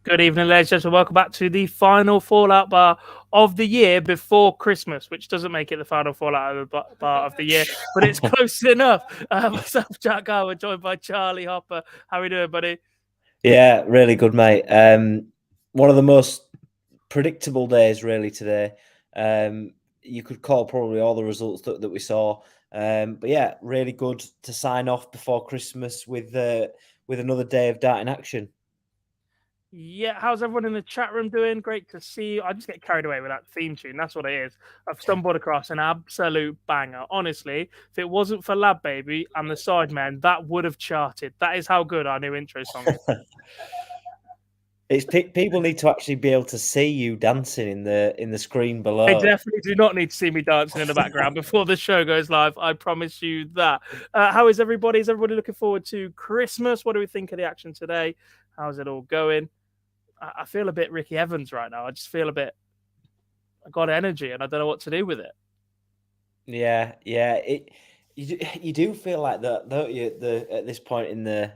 Good evening, ladies and gentlemen. Welcome back to the final Fallout bar of the year before Christmas, which doesn't make it the final Fallout of the bar of the year, but it's close enough. Myself, Jack Howard, joined by Charlie Hopper. How are we doing, buddy? Yeah, really good, mate. One of the most predictable days, really, today. You could call probably all the results that we saw. But yeah, really good to sign off before Christmas with another day of dart in action. Yeah, how's everyone in the chat room doing? Great to see you. I just get carried away with that theme tune. That's what it is. I've stumbled across an absolute banger. Honestly, if it wasn't for Lab Baby and the Sidemen, that would have charted. That is how good our new intro song is. People need to actually be able to see you dancing in the screen below. They definitely do not need to see me dancing in the background before the show goes live. I promise you that. How is everybody? Is everybody looking forward to Christmas? What do we think of the action today? How's it all going? I feel a bit Ricky Evans right now. I just feel a bit. I got energy, and I don't know what to do with it. Yeah. You do feel like that, don't you? At this point in the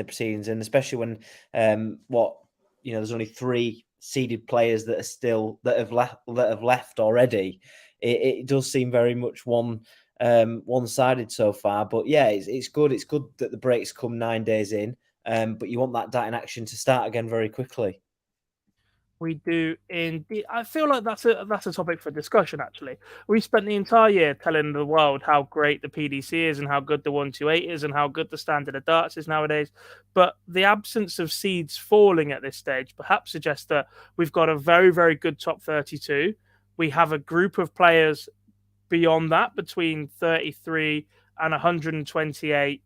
proceedings, and especially when there's only 3 seeded players that have left already. It does seem very much one-sided so far. But yeah, it's good. It's good that the breaks come 9 days in. But you want that in action to start again very quickly. We do indeed. I feel like that's a topic for discussion. Actually, we spent the entire year telling the world how great the PDC is and how good the 128 is and how good the standard of darts is nowadays. But the absence of seeds falling at this stage perhaps suggests that we've got a very, very good top 32. We have a group of players beyond that between 33 and 128.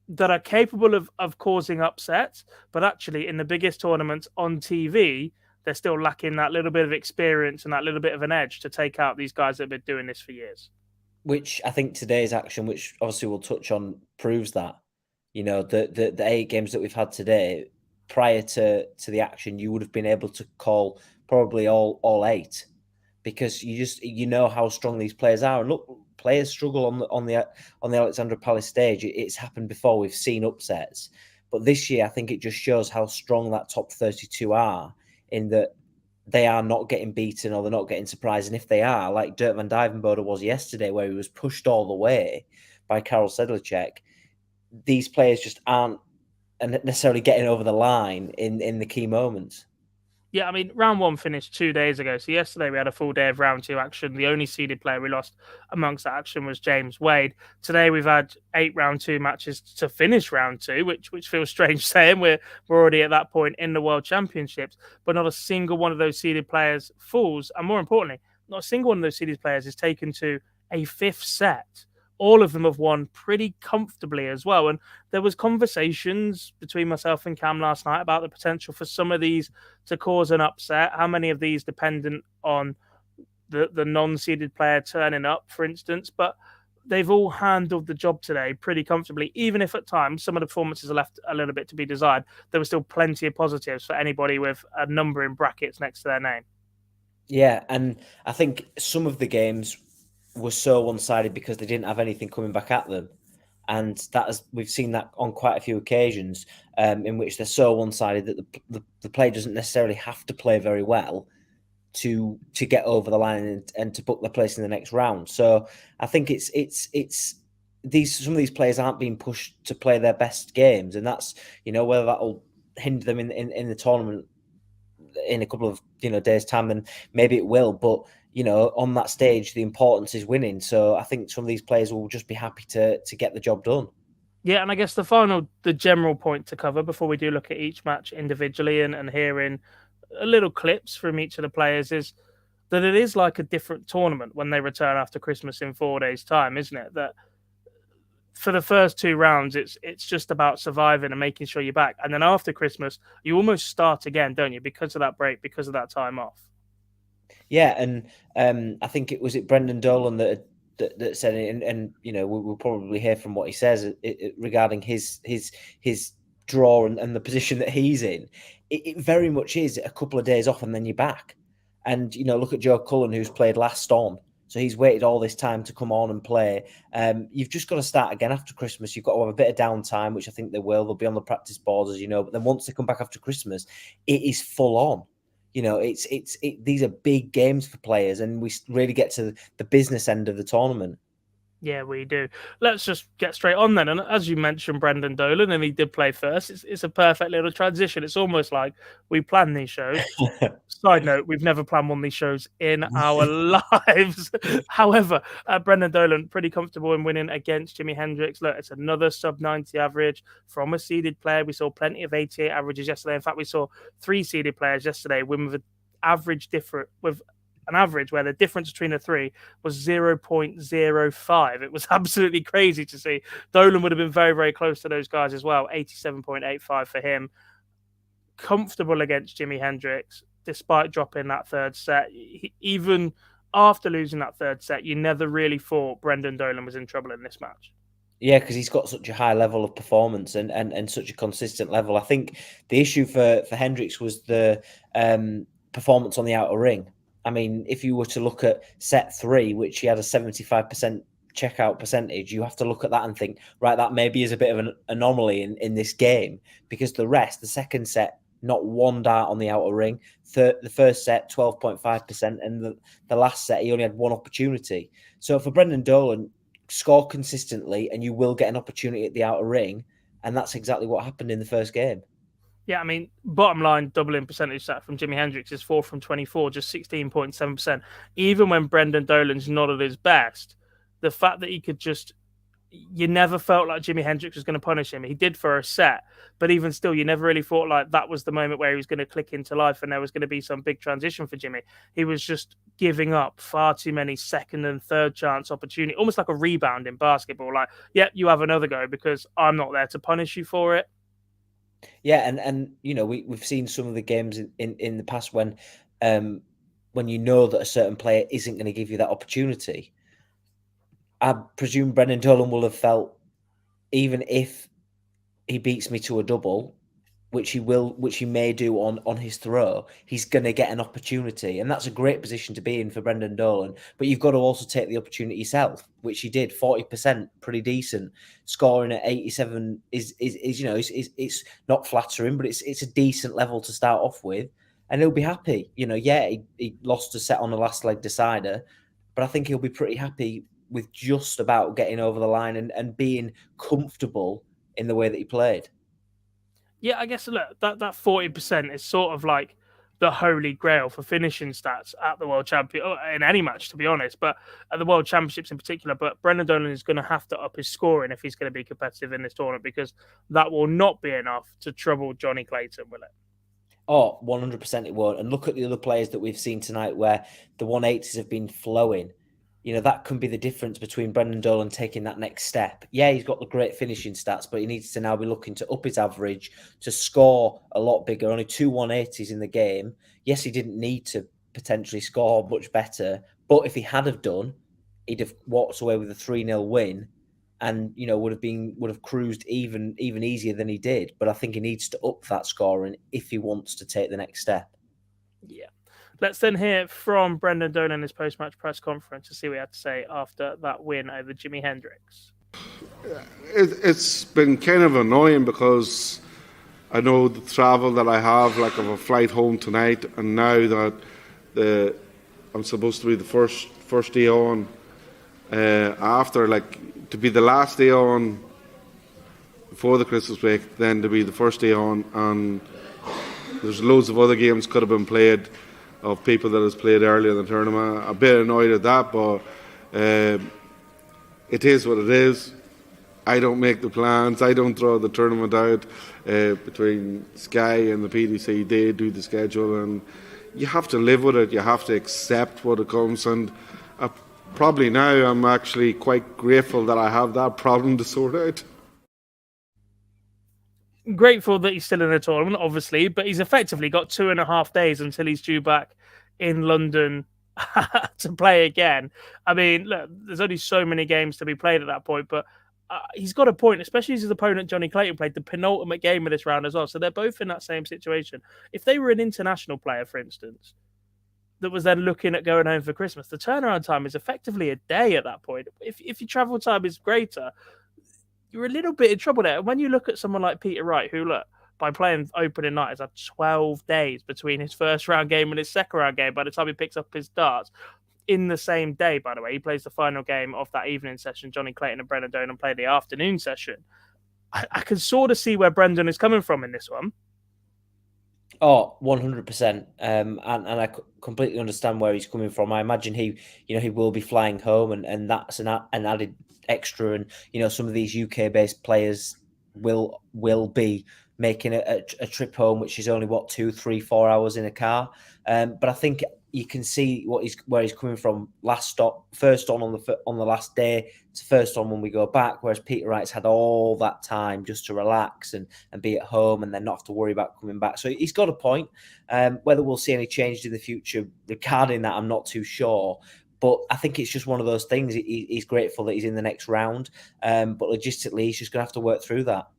That are capable of causing upsets, but actually in the biggest tournaments on TV, they're still lacking that little bit of experience and that little bit of an edge to take out these guys that have been doing this for years. Which I think today's action, which obviously we'll touch on, proves that. You know, the 8 games that we've had today, prior to the action, you would have been able to call probably all 8, because you know how strong these players are. And look, players struggle on the Alexandra Palace stage. It's happened before. We've seen upsets, but this year I think it just shows how strong that top 32 are, in that they are not getting beaten or they're not getting surprised. And if they are, like Dirk van Dijvenbode was yesterday, where he was pushed all the way by Karel Sedlacek, these players just aren't necessarily getting over the line in the key moments. Yeah, I mean, round 1 finished 2 days ago. So yesterday we had a full day of round 2 action. The only seeded player we lost amongst that action was James Wade. Today we've had 8 round 2 matches to finish round 2, which feels strange saying we're already at that point in the World Championships. But not a single one of those seeded players falls, and more importantly, not a single one of those seeded players is taken to a 5th set. All of them have won pretty comfortably as well. And there was conversations between myself and Cam last night about the potential for some of these to cause an upset. How many of these dependent on the non-seeded player turning up, for instance? But they've all handled the job today pretty comfortably, even if at times some of the performances are left a little bit to be desired. There were still plenty of positives for anybody with a number in brackets next to their name. Yeah, and I think some of the games were so one-sided because they didn't have anything coming back at them, and we've seen that on quite a few occasions, in which they're so one-sided that the player doesn't necessarily have to play very well to get over the line and to book their place in the next round. So I think it's some of these players aren't being pushed to play their best games, and that's, whether that'll hinder them in the tournament in a couple of days' time, then maybe it will. But on that stage, the importance is winning. So I think some of these players will just be happy to get the job done. Yeah, and I guess the general point to cover before we do look at each match individually and hearing a little clips from each of the players is that it is like a different tournament when they return after Christmas in 4 days' time, isn't it? That for the first 2 rounds, it's just about surviving and making sure you're back. And then after Christmas, you almost start again, don't you? Because of that break, because of that time off. Yeah, and I think it was Brendan Dolan that said it, and we'll probably hear from what he says regarding his draw and the position that he's in. It very much is a couple of days off and then you're back. And look at Joe Cullen, who's played last on. So he's waited all this time to come on and play. You've just got to start again after Christmas. You've got to have a bit of downtime, which I think they will. They'll be on the practice boards, as you know. But then once they come back after Christmas, it is full on. These are big games for players, and we really get to the business end of the tournament. Yeah, we do. Let's just get straight on then. And as you mentioned, Brendan Dolan, and he did play first. It's a perfect little transition. It's almost like we plan these shows. Side note, we've never planned one of these shows in our lives. However, Brendan Dolan, pretty comfortable in winning against Jimi Hendrix. Look, it's another sub-90 average from a seeded player. We saw plenty of 88 averages yesterday. In fact, we saw 3 seeded players yesterday win with an average where the difference between the 3 was 0.05. It was absolutely crazy to see. Dolan would have been very, very close to those guys as well. 87.85 for him. Comfortable against Jimi Hendrix, despite dropping that third set. Even after losing that third set, you never really thought Brendan Dolan was in trouble in this match. Yeah, because he's got such a high level of performance and such a consistent level. I think the issue for Hendrix was the performance on the outer ring. I mean, if you were to look at set 3, which he had a 75% checkout percentage, you have to look at that and think, right, that maybe is a bit of an anomaly in this game, because the second set, not one dart on the outer ring. The first set, 12.5%, and the last set, he only had one opportunity. So for Brendan Dolan, score consistently and you will get an opportunity at the outer ring, and that's exactly what happened in the first game. Yeah, I mean, bottom line, doubling percentage stat from Jimi Hendrix is 4 from 24, just 16.7%. Even when Brendan Dolan's not at his best, the fact that he could just... You never felt like Jimi Hendrix was going to punish him. He did for a set, but even still, you never really thought like that was the moment where he was going to click into life and there was going to be some big transition for Jimi. He was just giving up far too many second and third chance opportunity, almost like a rebound in basketball. Like, yeah, you have another go because I'm not there to punish you for it. Yeah, and you know, we've seen some of the games in the past when you know that a certain player isn't going to give you that opportunity. I presume Brendan Dolan will have felt, even if he beats me to a double, which he may do on his throw, he's going to get an opportunity, and that's a great position to be in for Brendan Dolan. But you've got to also take the opportunity yourself, which he did. 40%, pretty decent. Scoring at 87 is you know, it's not flattering, but it's a decent level to start off with, and he'll be happy. You know, yeah, he lost a set on the last leg decider, but I think he'll be pretty happy with just about getting over the line and being comfortable in the way that he played. Yeah, I guess look, that 40% is sort of like the holy grail for finishing stats at the World Champion, in any match, to be honest, but at the World Championships in particular. But Brendan Dolan is going to have to up his scoring if he's going to be competitive in this tournament, because that will not be enough to trouble Johnny Clayton, will it? Oh, 100% it won't. And look at the other players that we've seen tonight where the 180s have been flowing. You know, that can be the difference between Brendan Dolan taking that next step. Yeah, he's got the great finishing stats, but he needs to now be looking to up his average, to score a lot bigger. Only 2 180s in the game. Yes, he didn't need to potentially score much better, but if he had have done, he'd have walked away with a 3-0 win, and you know would have cruised even easier than he did. But I think he needs to up that scoring if he wants to take the next step. Yeah. Let's then hear from Brendan Dolan in his post-match press conference to see what he had to say after that win over Jimi Hendrix. It's been kind of annoying because I know the travel that I have, like of a flight home tonight, and now that I'm supposed to be the first day on after, like to be the last day on before the Christmas break, then to be the first day on, and there's loads of other games could have been played of people that has played earlier in the tournament. I'm a bit annoyed at that, but it is what it is. I don't make the plans. I don't throw the tournament out between Sky and the PDC. They do the schedule, and you have to live with it. You have to accept what it comes. And probably now I'm actually quite grateful that I have that problem to sort out. Grateful that he's still in the tournament, obviously, but he's effectively got 2.5 days until he's due back in London to play again. I mean, look, there's only so many games to be played at that point, but he's got a point, especially as his opponent Johnny Clayton played the penultimate game of this round as well. So they're both in that same situation. If they were an international player, for instance, that was then looking at going home for Christmas. The turnaround time is effectively a day at that point. If your travel time is greater, you're a little bit in trouble there. When you look at someone like Peter Wright, who, look, by playing opening night, has had 12 days between his first round game and his second round game by the time he picks up his darts. In the same day, by the way, he plays the final game of that evening session. Johnny Clayton and Brendan Dolan play the afternoon session. I can sort of see where Brendan is coming from in this one. Oh, 100%. And I completely understand where he's coming from. I imagine he will be flying home, and that's an added extra. And, some of these UK-based players will be making a trip home, which is only 2, 3, 4 hours in a car. But I think you can see where he's coming from. Last stop, first on the last day, it's first on when we go back. Whereas Peter Wright's had all that time just to relax and be at home, and then not have to worry about coming back. So he's got a point. Whether we'll see any changes in the future regarding that, I'm not too sure. But I think it's just one of those things. He's grateful that he's in the next round, but logistically, he's just going to have to work through that.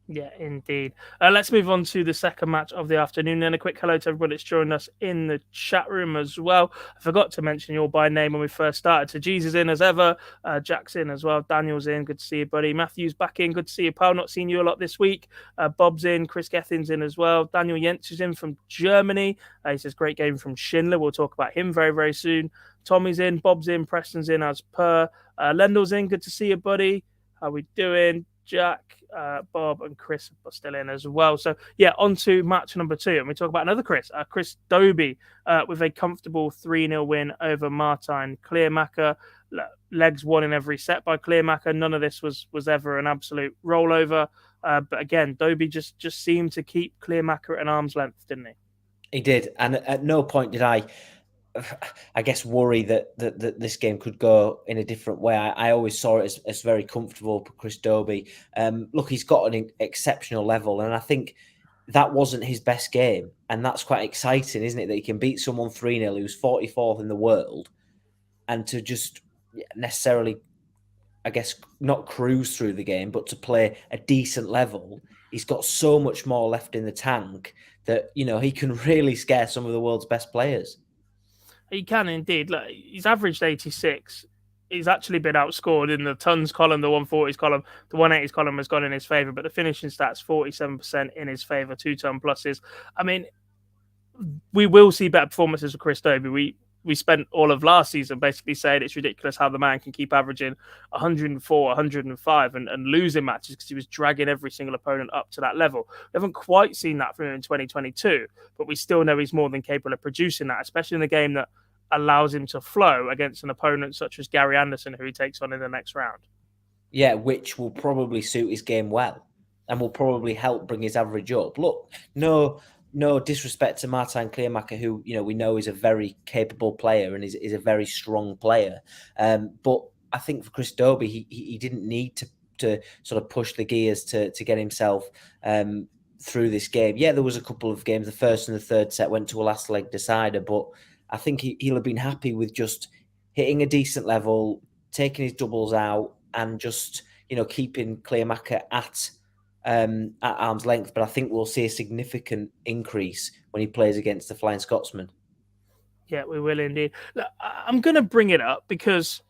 Yeah, indeed. Let's move on to the second match of the afternoon. And a quick hello to everybody that's joined us in the chat room as well. I forgot to mention you all by name when we first started. So Jesus in as ever. Jack's in as well. Daniel's in. Good to see you, buddy. Matthew's back in. Good to see you, pal. Not seen you a lot this week. Bob's in. Chris Gethin's in as well. Daniel Jentz is in from Germany. He says, great game from Schindler. We'll talk about him very, very soon. Tommy's in. Bob's in. Preston's in as per. Lendl's in. Good to see you, buddy. How we doing? Jack, Bob, and Chris are still in as well. So, yeah, on to match number 2. And we talk about another Chris, Chris Dolby, with a comfortable 3-0 win over Martijn Kleermaker. Legs won in every set by Kleermaker. None of this was ever an absolute rollover. But again, Dolby just seemed to keep Kleermaker at an arm's length, didn't he? He did. And at no point did I guess, worry that this game could go in a different way. I always saw it as very comfortable for Chris Dolby. Look, he's got an exceptional level, and I think that wasn't his best game. And that's quite exciting, isn't it? That he can beat someone 3-0 who's 44th in the world, and to just necessarily, I guess, not cruise through the game, but to play a decent level. He's got so much more left in the tank that, he can really scare some of the world's best players. He can indeed. Look, he's averaged 86. He's actually been outscored in the tons column, the 140s column. The 180s column has gone in his favour, but the finishing stats, 47% in his favour, 2-ton pluses. I mean, we will see better performances for Chris Dolby. We spent all of last season basically saying it's ridiculous how the man can keep averaging 104, 105 and losing matches because he was dragging every single opponent up to that level. We haven't quite seen that from him in 2022, but we still know he's more than capable of producing that, especially in a game that allows him to flow against an opponent such as Gary Anderson, who he takes on in the next round. Yeah, which will probably suit his game well and will probably help bring his average up. Look, no disrespect to Martijn Kleermaker, who we know is a very capable player and is a very strong player. But I think for Chris Dolby, he didn't need to sort of push the gears to get himself through this game. Yeah, there was a couple of games. The first and the third set went to a last leg decider, but I think he'll have been happy with just hitting a decent level, taking his doubles out, and just keeping Kleermaker at arm's length. But I think we'll see a significant increase when he plays against the Flying Scotsman. Yeah, we will indeed. Look, I'm going to bring it up because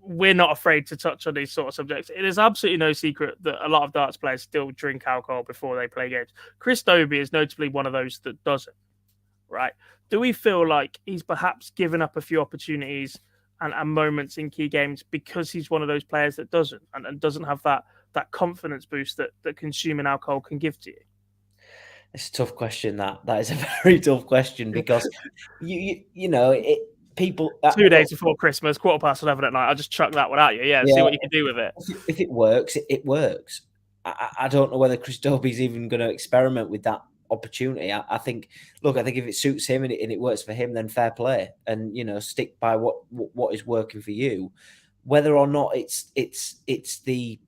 we're not afraid to touch on these sort of subjects. It is absolutely no secret that a lot of darts players still drink alcohol before they play games. Chris Dolby is notably one of those that doesn't, right? Do we feel like he's perhaps given up a few opportunities and moments in key games because he's one of those players that doesn't and doesn't have that confidence boost that consuming alcohol can give to you? It's a tough question. That is a very tough question because people 2 days before Christmas, 11:15 at night. I'll just chuck that one at you. Yeah, see what you can do with it. If it works, it works. I don't know whether Chris Dolby's even going to experiment with that opportunity. I think if it suits him and it works for him, then fair play, and stick by what is working for you. Whether or not it's the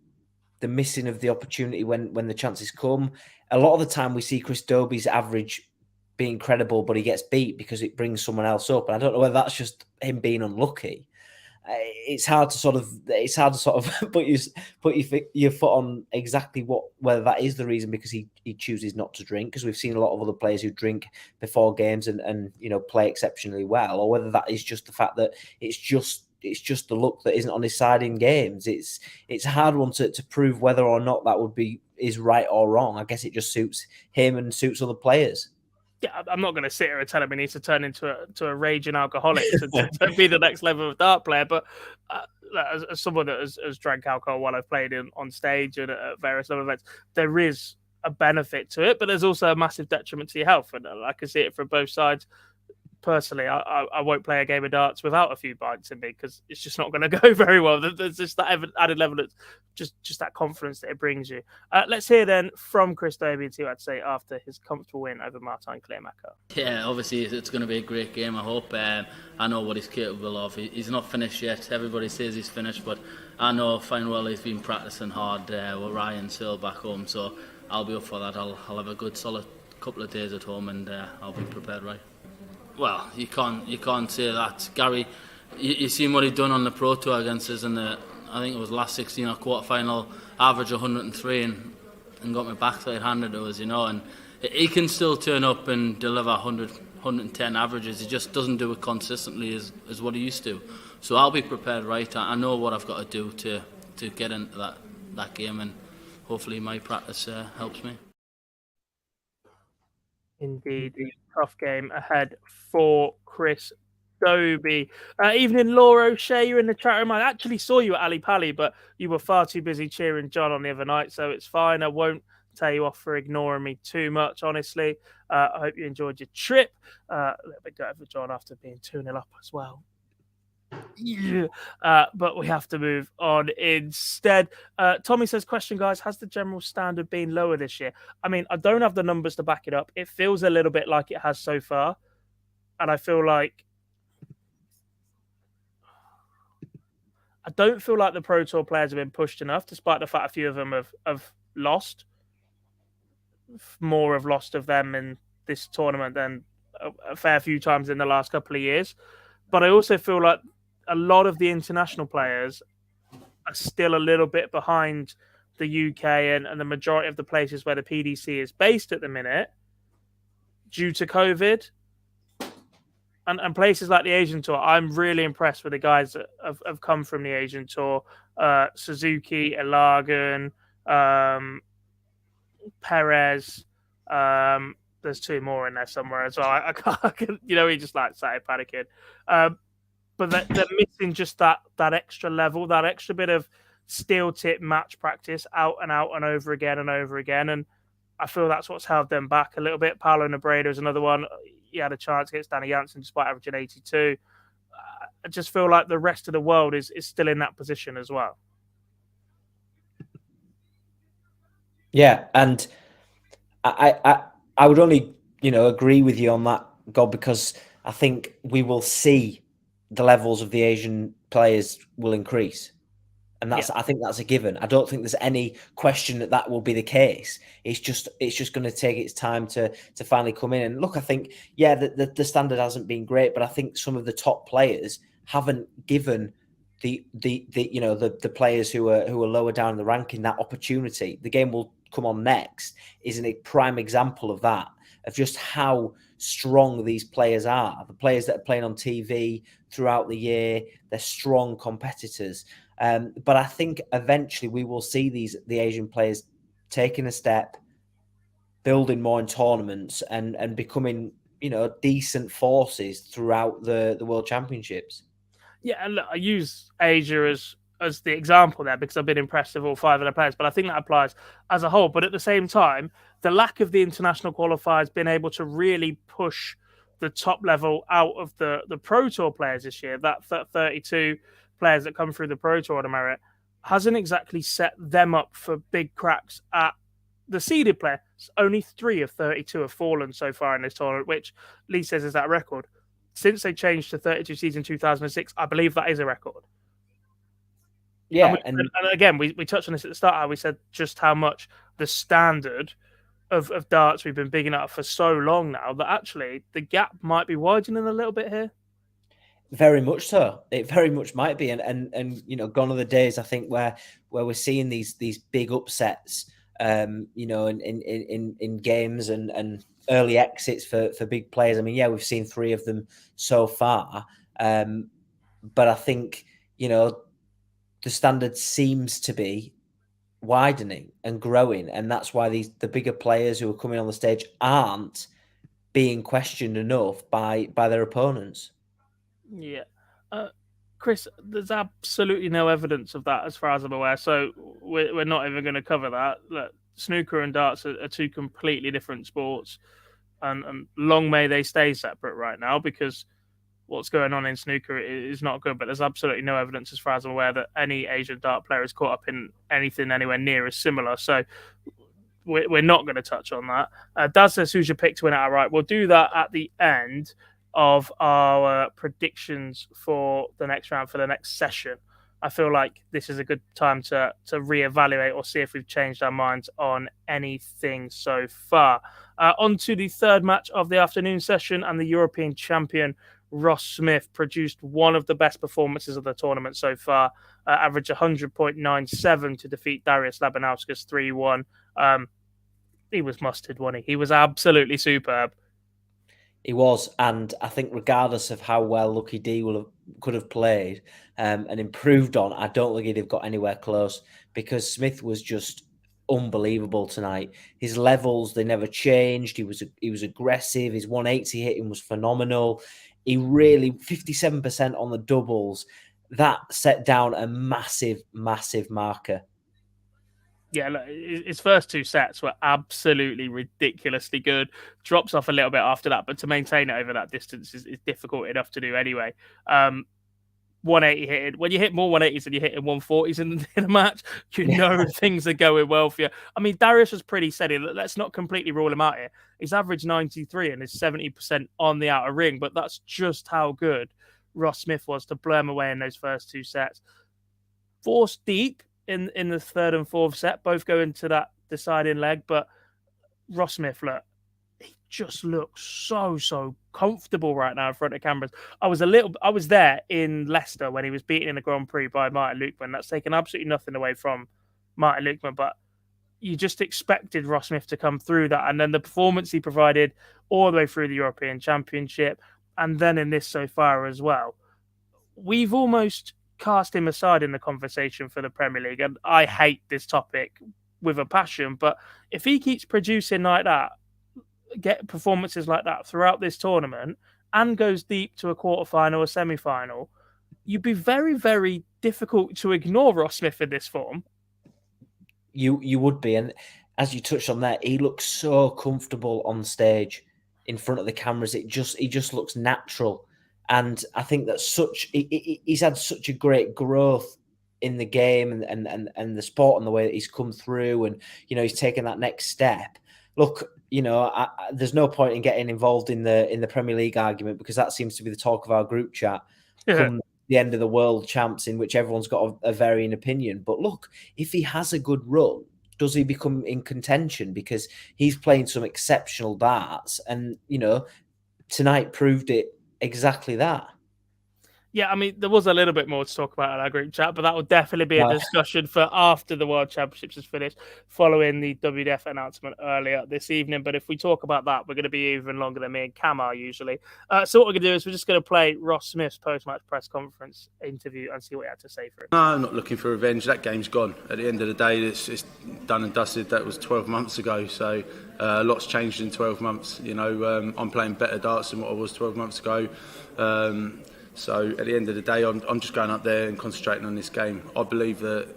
missing of the opportunity when the chances come. A lot of the time we see Chris Dolby's average being credible, but he gets beat because it brings someone else up. And I don't know whether that's just him being unlucky. it's hard to sort of put your foot on exactly whether that is the reason because he chooses not to drink, because we've seen a lot of other players who drink before games and play exceptionally well, or whether that is just the fact that it's just the luck that isn't on his side in games. It's a hard one to prove whether or not that is right or wrong. I guess it just suits him and suits other players. Yeah, I'm not going to sit here and tell him he needs to turn into a raging alcoholic to be the next level of dart player. But as someone that has drank alcohol while I've played on stage and at various other events, there is a benefit to it, but there's also a massive detriment to your health. And I can see it from both sides. Personally, I won't play a game of darts without a few bites in me because it's just not going to go very well. There's just that added level of just that confidence that it brings you. Let's hear then from Chris Doby and see what I'd say after his comfortable win over Martin Kleermaker. Yeah, obviously it's going to be a great game. I hope. I know what he's capable of. He's not finished yet. Everybody says he's finished, but I know fine well he's been practicing hard with Ryan Searle back home. So I'll be up for that. I'll have a good solid couple of days at home and I'll be prepared right. Well, you can't say that, Gary. You seen what he done on the Pro Tour against us in the, I think it was last 16 or quarter final, average 103 and got my backside handed to us, and he can still turn up and deliver 100, 110 averages. He just doesn't do it consistently as what he used to. So I'll be prepared right. I know what I've got to do to get into that game, and hopefully my practice helps me. Indeed, tough game ahead for Chris Doby. Evening, Laura O'Shea, you're in the chat room. I actually saw you at Ali Pali, but you were far too busy cheering John on the other night, so it's fine. I won't tell you off for ignoring me too much, honestly. I hope you enjoyed your trip. A little bit gutted for John after being 2-0 up as well. Yeah. But we have to move on instead. Tommy says, question, guys, has the general standard been lower this year? I mean, I don't have the numbers to back it up. It feels a little bit like it has so far. And I don't feel like the Pro Tour players have been pushed enough, despite the fact a few of them have lost. More have lost of them in this tournament than a fair few times in the last couple of years. But I also feel like a lot of the international players are still a little bit behind the UK and the majority of the places where the PDC is based at the minute due to COVID. And places like the Asian Tour, I'm really impressed with the guys that have come from the Asian Tour. Suzuki, Ilagan, Perez. There's two more in there somewhere as well. I can't, he just like started panicking. But they're missing just that extra level, that extra bit of steel tip match practice out and over again and over again. And I feel that's what's held them back a little bit. Paolo Nebreda is another one. He had a chance against Danny Jansen despite averaging 82. I just feel like the rest of the world is still in that position as well. Yeah, and I would only, agree with you on that, God, because I think we will see the levels of the Asian players will increase. And I think that's a given. I don't think there's any question that will be the case. It's just going to take its time to finally come in. And look, I think, the standard hasn't been great, but I think some of the top players haven't given the players who are lower down in the ranking that opportunity. The game will come on next is a prime example of that, of just how strong these players are. The players that are playing on TV throughout the year, they're strong competitors. But I think eventually we will see the Asian players taking a step, building more in tournaments and becoming, decent forces throughout the World Championships. Yeah, and look, I use Asia as the example there because I've been impressed with all five of their players, but I think that applies as a whole. But at the same time, the lack of the international qualifiers being able to really push the top level out of the Pro Tour players this year, that 32 players that come through the Pro Tour to merit, hasn't exactly set them up for big cracks at the seeded players. Only 3 of 32 have fallen so far in this tournament, which Lee says is that record. Since they changed to 32 seeds in 2006, I believe that is a record. Yeah, and again, we touched on this at the start. How we said just how much the standard of darts we've been bigging up for so long now that actually the gap might be widening a little bit here. Very much so. It very much might be, and you know, gone are the days, I think, where we're seeing these big upsets, you know, in games and early exits for big players. I mean, yeah, we've seen 3 of them so far, but I think, you know, the standard seems to be widening and growing, and that's why the bigger players who are coming on the stage aren't being questioned enough by their opponents. Yeah. Chris, there's absolutely no evidence of that as far as I'm aware. So we're not even going to cover that. Look, snooker and darts are 2 completely different sports. And long may they stay separate right now, because what's going on in snooker is not good. But there's absolutely no evidence as far as I'm aware that any Asian dart player is caught up in anything anywhere near as similar. So we're not going to touch on that. Daz says, who's your pick to win it outright? We'll do that at the end of our predictions for the next round, for the next session. I feel like this is a good time to reevaluate or see if we've changed our minds on anything so far. On to the third match of the afternoon session, and the European champion Ross Smith produced one of the best performances of the tournament so far. Average 100.97 to defeat Darius Labanauskas 3-1. He was mustard, wasn't he? He was absolutely superb. He was, and I think regardless of how well Lucky D could have played and improved on, I don't think he'd have got anywhere close, because Smith was just unbelievable tonight. His levels, they never changed. He was aggressive. His 180 hitting was phenomenal. He really 57% on the doubles. That set down a massive, massive marker. Yeah, look, his first 2 sets were absolutely ridiculously good. Drops off a little bit after that, but to maintain it over that distance is difficult enough to do anyway. 180 hitting. When you hit more 180s than you hit in 140s in a match, you know things are going well for you. I mean, Darius was pretty steady. Let's not completely rule him out here. He's averaged 93 and is 70% on the outer ring, but that's just how good Ross Smith was to blow him away in those first 2 sets. Forced deep in the third and fourth set, both go into that deciding leg, but Ross Smith, look, he just looks so comfortable right now in front of cameras. I was there in Leicester when he was beaten in the Grand Prix by Martin Lukeman. That's taken absolutely nothing away from Martin Lukeman, but you just expected Ross Smith to come through that, and then the performance he provided all the way through the European Championship, and then in this so far as well. We've almost cast him aside in the conversation for the Premier League, and I hate this topic with a passion, but if he keeps producing like that, get performances like that throughout this tournament, and goes deep to a quarterfinal or semi-final, you'd be very, very difficult to ignore Ross Smith in this form. You would be, and as you touched on there, he looks so comfortable on stage in front of the cameras. He just looks natural. And I think that he's had such a great growth in the game and the sport, and the way that he's come through, and you know, he's taken that next step. Look, you know, there's no point in getting involved in the Premier League argument, because that seems to be the talk of our group chat come the end of the world champs, in which everyone's got a varying opinion. But look, if he has a good run, does he become in contention? Because he's playing some exceptional darts, and you know, tonight proved it. Exactly that. Yeah, I mean, there was a little bit more to talk about in our group chat, but that will definitely be a discussion for after the World Championships is finished, following the WDF announcement earlier this evening. But if we talk about that, we're going to be even longer than me and Cam are usually. So what we're going to do is we're just going to play Ross Smith's post-match press conference interview and see what he had to say for it. No, I'm not looking for revenge. That game's gone. At the end of the day, it's done and dusted. That was 12 months ago. So a lot's changed in 12 months. You know, I'm playing better darts than what I was 12 months ago. So at the end of the day, I'm just going up there and concentrating on this game. I believe that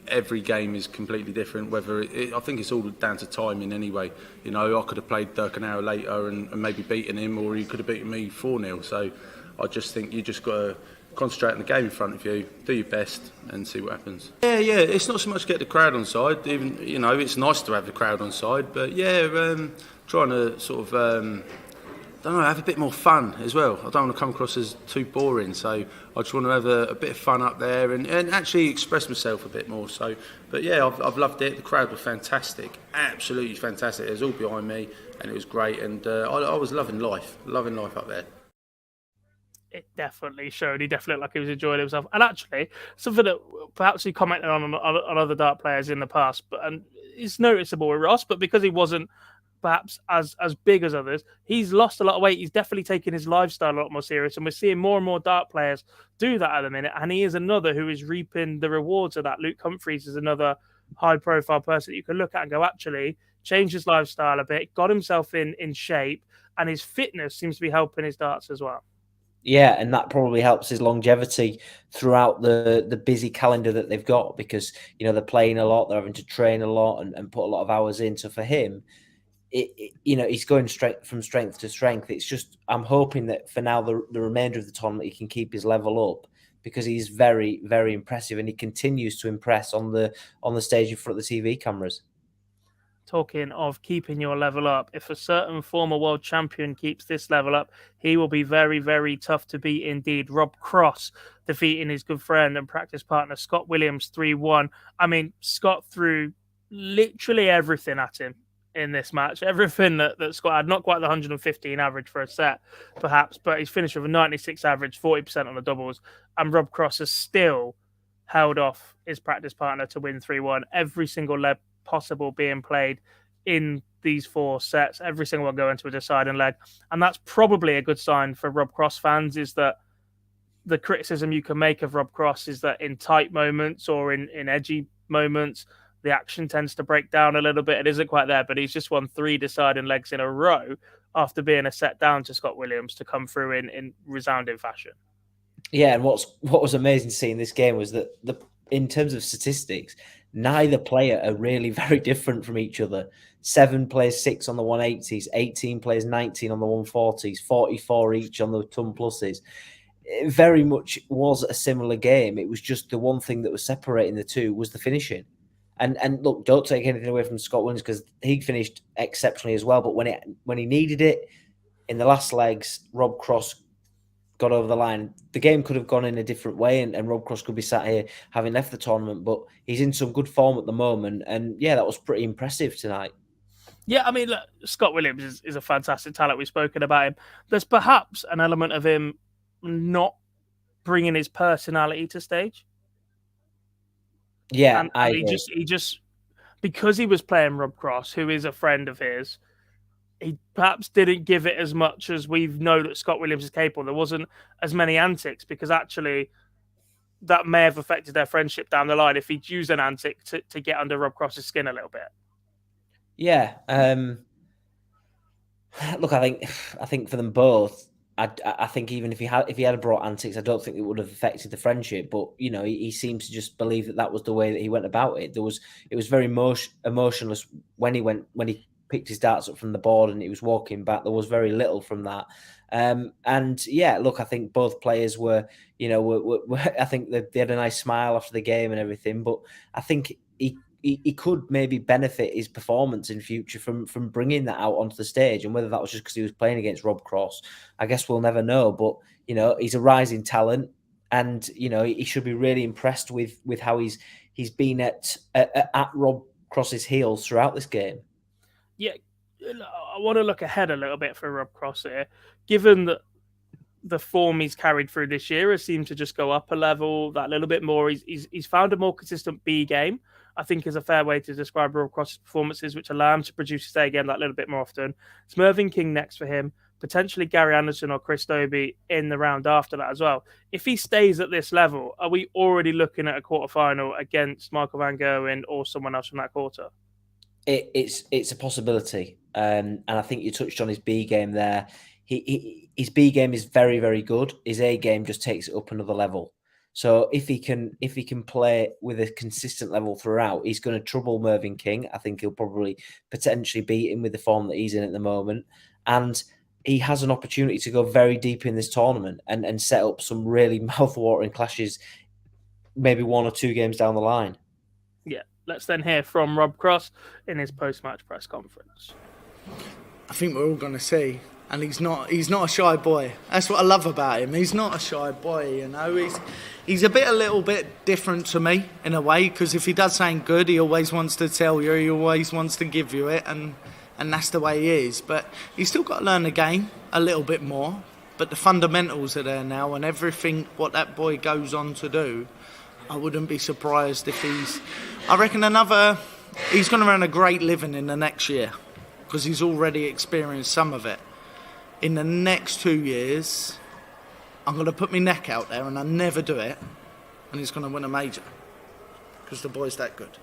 every game is completely different. I think it's all down to timing anyway. You know, I could have played Dirk an hour later and maybe beaten him, or he could have beaten me 4-0. So I just think you just got to concentrate on the game in front of you, do your best, and see what happens. Yeah. It's not so much get the crowd on side. Even, you know, it's nice to have the crowd on side, but trying to sort of. Have a bit more fun as well. I don't want to come across as too boring, so I just want to have a bit of fun up there and actually express myself a bit more. So, but yeah, I've loved it. The crowd were fantastic, absolutely fantastic. It was all behind me, and it was great. And I was loving life up there. it definitely showed. He definitely looked like he was enjoying himself. And actually, something that perhaps he commented on other dart players in the past, but and it's noticeable with Ross, but because he wasn't perhaps as big as others, he's lost a lot of weight. He's definitely taken his lifestyle a lot more serious, and we're seeing more and more dart players do that at the minute. And he is another who is reaping the rewards of that. Luke Humphries is another high-profile person that you can look at and go, actually, changed his lifestyle a bit, got himself in shape, and his fitness seems to be helping his darts as well. Yeah, and that probably helps his longevity throughout the busy calendar that they've got, because they're playing a lot, they're having to train a lot and put a lot of hours in. So for him, he's going from strength to strength. It's just, I'm hoping that for now, the remainder of the tournament, he can keep his level up, because he's very, very impressive, and he continues to impress on the stage in front of the TV cameras. Talking of keeping your level up, if a certain former world champion keeps this level up, he will be very, very tough to beat indeed. Rob Cross defeating his good friend and practice partner Scott Williams 3-1. I mean, Scott threw literally everything at him in this match. Everything that Scott had, not quite the 115 average for a set, perhaps, but he's finished with a 96 average, 40% on the doubles. And Rob Cross has still held off his practice partner to win 3-1. Every single leg possible being played in these 4 sets, every single one going to a deciding leg. And that's probably a good sign for Rob Cross fans, is that the criticism you can make of Rob Cross is that in tight moments or in edgy moments, the action tends to break down a little bit. It isn't quite there, but he's just won 3 deciding legs in a row after being a set down to Scott Williams to come through in resounding fashion. Yeah, and what was amazing to see in this game was that in terms of statistics, neither player are really very different from each other. 7 plays 6 on the 180s, 18 plays 19 on the 140s, 44 each on the ton pluses. It very much was a similar game. It was just the one thing that was separating the two was the finishing. And look, don't take anything away from Scott Williams, because he finished exceptionally as well. But when he needed it in the last legs, Rob Cross got over the line. The game could have gone in a different way, and Rob Cross could be sat here having left the tournament, but he's in some good form at the moment. And yeah, that was pretty impressive tonight. Yeah, I mean, look, Scott Williams is a fantastic talent. We've spoken about him. There's perhaps an element of him not bringing his personality to stage. Yeah, and he just because he was playing Rob Cross, who is a friend of his, he perhaps didn't give it as much as we know that Scott Williams is capable. There wasn't as many antics, because actually that may have affected their friendship down the line if he'd used an antic to get under Rob Cross's skin a little bit. Yeah. Look, I think for them both, I think even if he had brought antics, I don't think it would have affected the friendship. But he seems to just believe that was the way that he went about it. It was very emotionless when he picked his darts up from the board and he was walking back. There was very little from that. And yeah, look, I think both players were I think they had a nice smile after the game and everything. But I think he could maybe benefit his performance in future from bringing that out onto the stage. And whether that was just because he was playing against Rob Cross, I guess we'll never know. But he's a rising talent, and he should be really impressed with how he's been at Rob Cross's heels throughout this game. Yeah, I want to look ahead a little bit for Rob Cross here, given that the form he's carried through this year has seemed to just go up a level that little bit more. He's found a more consistent B game, I think, is a fair way to describe Rob Cross's performances, which allow him to produce his A game that little bit more often. It's Mervyn King next for him, potentially Gary Anderson or Chris Dobie in the round after that as well. If he stays at this level, are we already looking at a quarterfinal against Michael van Gerwen or someone else from that quarter? It's a possibility, and I think you touched on his B game there. His B game is very, very good. His A game just takes it up another level. So if he can play with a consistent level throughout, he's going to trouble Mervyn King. I think he'll probably potentially beat him with the form that he's in at the moment. And he has an opportunity to go very deep in this tournament and set up some really mouth-watering clashes, maybe 1 or 2 games down the line. Yeah, let's then hear from Rob Cross in his post-match press conference. I think we're all going to see. And he's not a shy boy. That's what I love about him. He's not a shy boy, He's a little bit different to me in a way, because if he does something good, he always wants to tell you, he always wants to give you it, and that's the way he is. But he's still got to learn the game a little bit more. but the fundamentals are there now, and everything what that boy goes on to do, I wouldn't be surprised if I reckon he's going to earn a great living in the next year, because he's already experienced some of it. In the next 2 years, I'm going to put my neck out there, and I never do it, and he's going to win a major, because the boy's that good.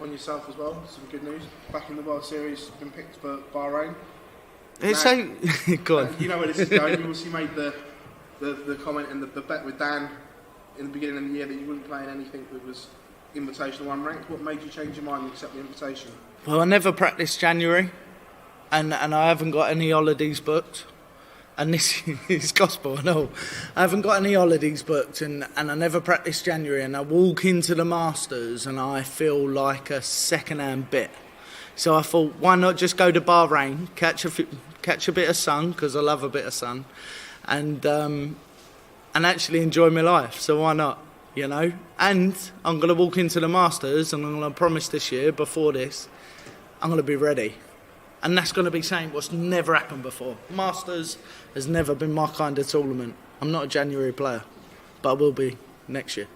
On yourself as well, some good news. Back in the World Series, been picked for Bahrain. It's so go on. You know where this is going. You obviously made the comment and the bet with Dan in the beginning of the year that you wouldn't play in anything that was invitational unranked. What made you change your mind and accept the invitation? Well, I never practiced January, and I haven't got any holidays booked. And this is gospel, I know. I haven't got any holidays booked, and I never practiced January, and I walk into the Masters and I feel like a second-hand bit. So I thought, why not just go to Bahrain, catch a bit of sun, because I love a bit of sun, and actually enjoy my life. So why not, you know? And I'm going to walk into the Masters, and I'm going to promise this year, before this, I'm going to be ready. And that's going to be saying what's never happened before. Masters has never been my kind of tournament. I'm not a January player, but I will be next year.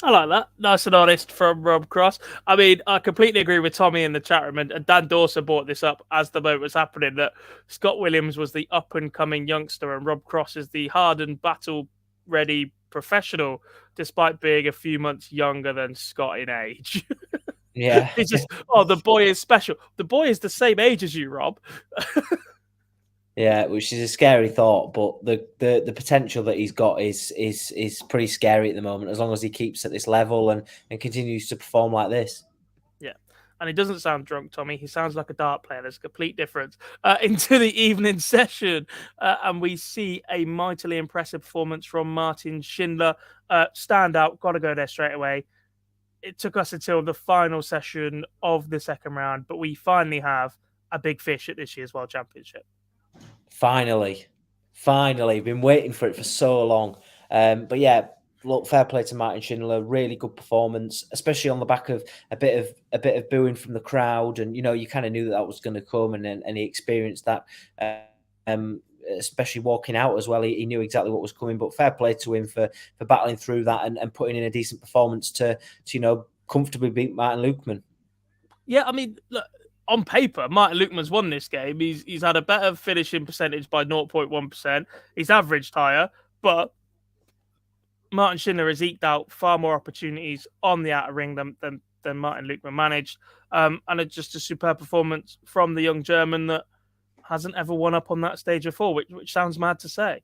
I like that. Nice and honest from Rob Cross. I mean, I completely agree with Tommy in the chat room, and Dan Dawson brought this up as the moment was happening, that Scott Williams was the up-and-coming youngster and Rob Cross is the hardened, battle-ready professional, despite being a few months younger than Scott in age. Yeah. It's just, the boy is special. The boy is the same age as you, Rob. Yeah, which is a scary thought, but the potential that he's got is pretty scary at the moment, as long as he keeps at this level and continues to perform like this. Yeah, and he doesn't sound drunk, Tommy. He sounds like a dart player. There's a complete difference. Into the evening session, and we see a mightily impressive performance from Martin Schindler. Stand out, got to go there straight away. It took us until the final session of the second round, but we finally have a big fish at this year's World Championship. Finally, been waiting for it for so long. But yeah, look, fair play to Martin Schindler. Really good performance, especially on the back of a bit of booing from the crowd, and you kind of knew that was going to come, and he experienced that. Especially walking out as well, he knew exactly what was coming. But fair play to him for battling through that and putting in a decent performance to comfortably beat Martin Lukeman. Yeah, I mean, look, on paper, Martin Lukeman's won this game. He's had a better finishing percentage by 0.1%. He's averaged higher, but Martin Schindler has eked out far more opportunities on the outer ring than Martin Lukeman managed. And it's just a superb performance from the young German that hasn't ever won up on that stage before, which sounds mad to say.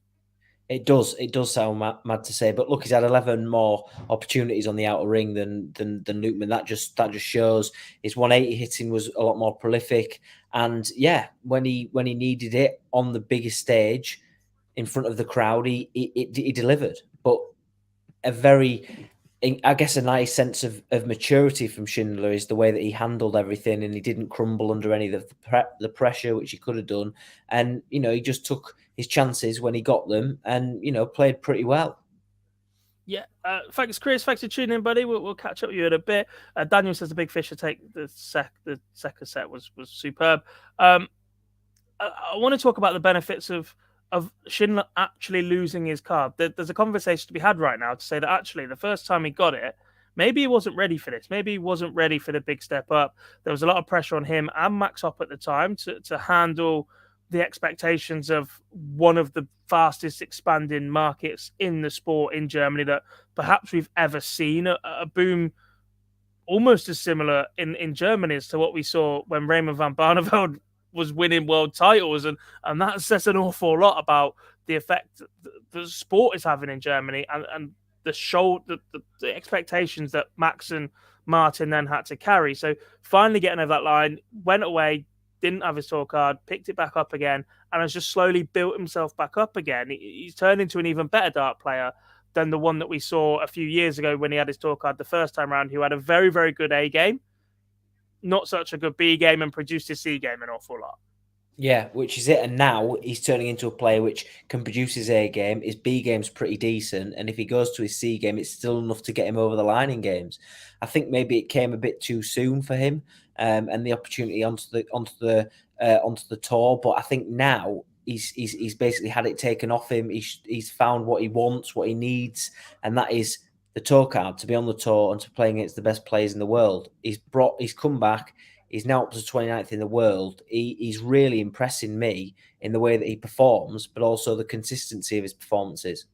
It does sound mad to say, but look, he's had 11 more opportunities on the outer ring than Lukeman. That just shows his 180 hitting was a lot more prolific, and yeah, when he needed it on the biggest stage in front of the crowd, he delivered. But a nice sense of maturity from Schindler is the way that he handled everything, and he didn't crumble under any of the pressure, which he could have done. And, he just took his chances when he got them and, played pretty well. Yeah. Thanks, Chris. Thanks for tuning in, buddy. We'll catch up with you in a bit. Daniel says the big fish to take the second set was superb. I want to talk about the benefits of Schindler actually losing his card. There's a conversation to be had right now to say that actually the first time he got it, maybe he wasn't ready for this. Maybe he wasn't ready for the big step up. There was a lot of pressure on him and Max Hopp at the time to handle the expectations of one of the fastest expanding markets in the sport in Germany that perhaps we've ever seen. A boom almost as similar in Germany as to what we saw when Raymond van Barneveld was winning world titles, and that says an awful lot about the effect the sport is having in Germany and the expectations that Max and Martin then had to carry. So finally getting over that line, went away, didn't have his tour card, picked it back up again, and has just slowly built himself back up again. He's turned into an even better dart player than the one that we saw a few years ago when he had his tour card the first time around, who had a very, very good A game, not such a good B game, and produced his C game an awful lot. Yeah, which is it. And now he's turning into a player which can produce his A game. His B game's pretty decent. And if he goes to his C game, it's still enough to get him over the line in games. I think maybe it came a bit too soon for him. and the opportunity onto the tour. But I think now he's basically had it taken off him. He's found what he wants, what he needs, and that is the tour card, to be on the tour and to play against the best players in the world. He's come back. He's now up to 29th in the world. He's really impressing me in the way that he performs, but also the consistency of his performances.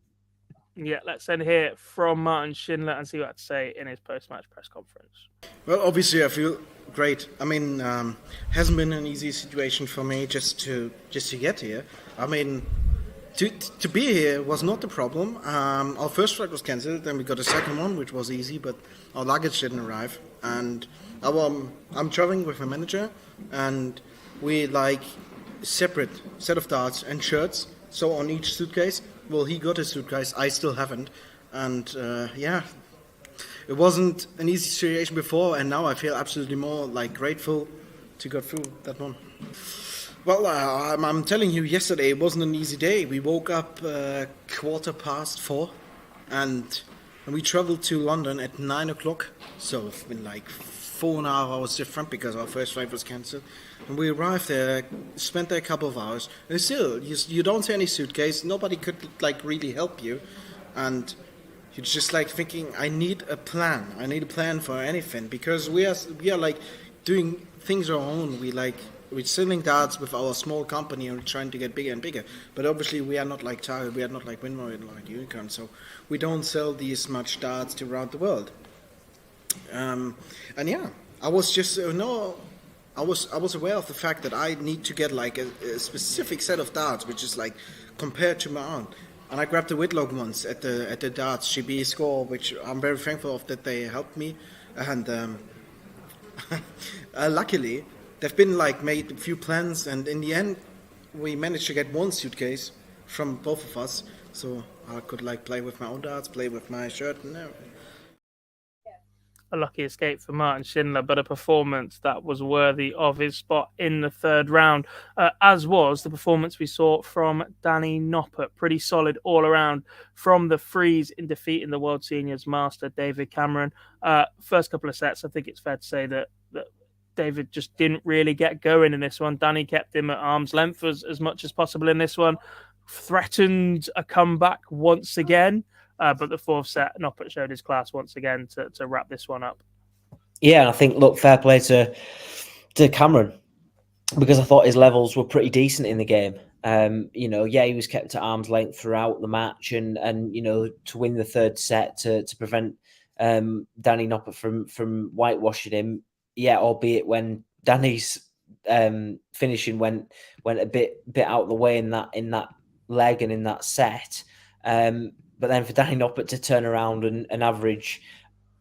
Yeah, let's then hear from Martin Schindler and see what he had to say in his post-match press conference. Well, obviously, I feel great. I mean, hasn't been an easy situation for me just to get here. I mean, to be here was not the problem. Our first flight was cancelled, then we got a second one, which was easy, but our luggage didn't arrive. And I'm traveling with my manager, and we like separate set of darts and shirts. So on each suitcase, well, he got his suitcase, I still haven't. And yeah, it wasn't an easy situation before, and now I feel absolutely more like grateful to go through that one. Well, I'm telling you, yesterday it wasn't an easy day. We woke up 4:15, and we traveled to London at 9 o'clock. So it's been like 4.5 hours different because our first flight was cancelled. And we arrived there, spent there a couple of hours, and still, you don't see any suitcase. Nobody could like really help you, and you're just like thinking, I need a plan. I need a plan for anything, because we are like doing things our own. We're selling darts with our small company and we're trying to get bigger and bigger. But obviously we are not like Target, we are not like Winmore and like Unicorn, so we don't sell these much darts to around the world. And yeah, I was just I was aware of the fact that I need to get like a specific set of darts, which is like compared to my own. And I grabbed the Whitlock ones at the darts GB score, which I'm very thankful of that they helped me. And luckily, they've been like made a few plans, and in the end, we managed to get one suitcase from both of us, so I could like play with my own darts, play with my shirt, and everything. A lucky escape for Martin Schindler, but a performance that was worthy of his spot in the third round, as was the performance we saw from Danny Noppert. Pretty solid all around from the freeze in defeating the World Seniors master David Cameron. First couple of sets, I think it's fair to say that David just didn't really get going in this one. Danny kept him at arm's length as much as possible in this one, threatened a comeback once again. But the fourth set, Noppert showed his class once again to wrap this one up. Yeah, and I think, look, fair play to Cameron, because I thought his levels were pretty decent in the game. He was kept at arm's length throughout the match, and to win the third set to prevent Danny Noppert from whitewashing him. Yeah, albeit when Danny's finishing went a bit out of the way in that leg and in that set. But then for Danny Noppert to turn around and average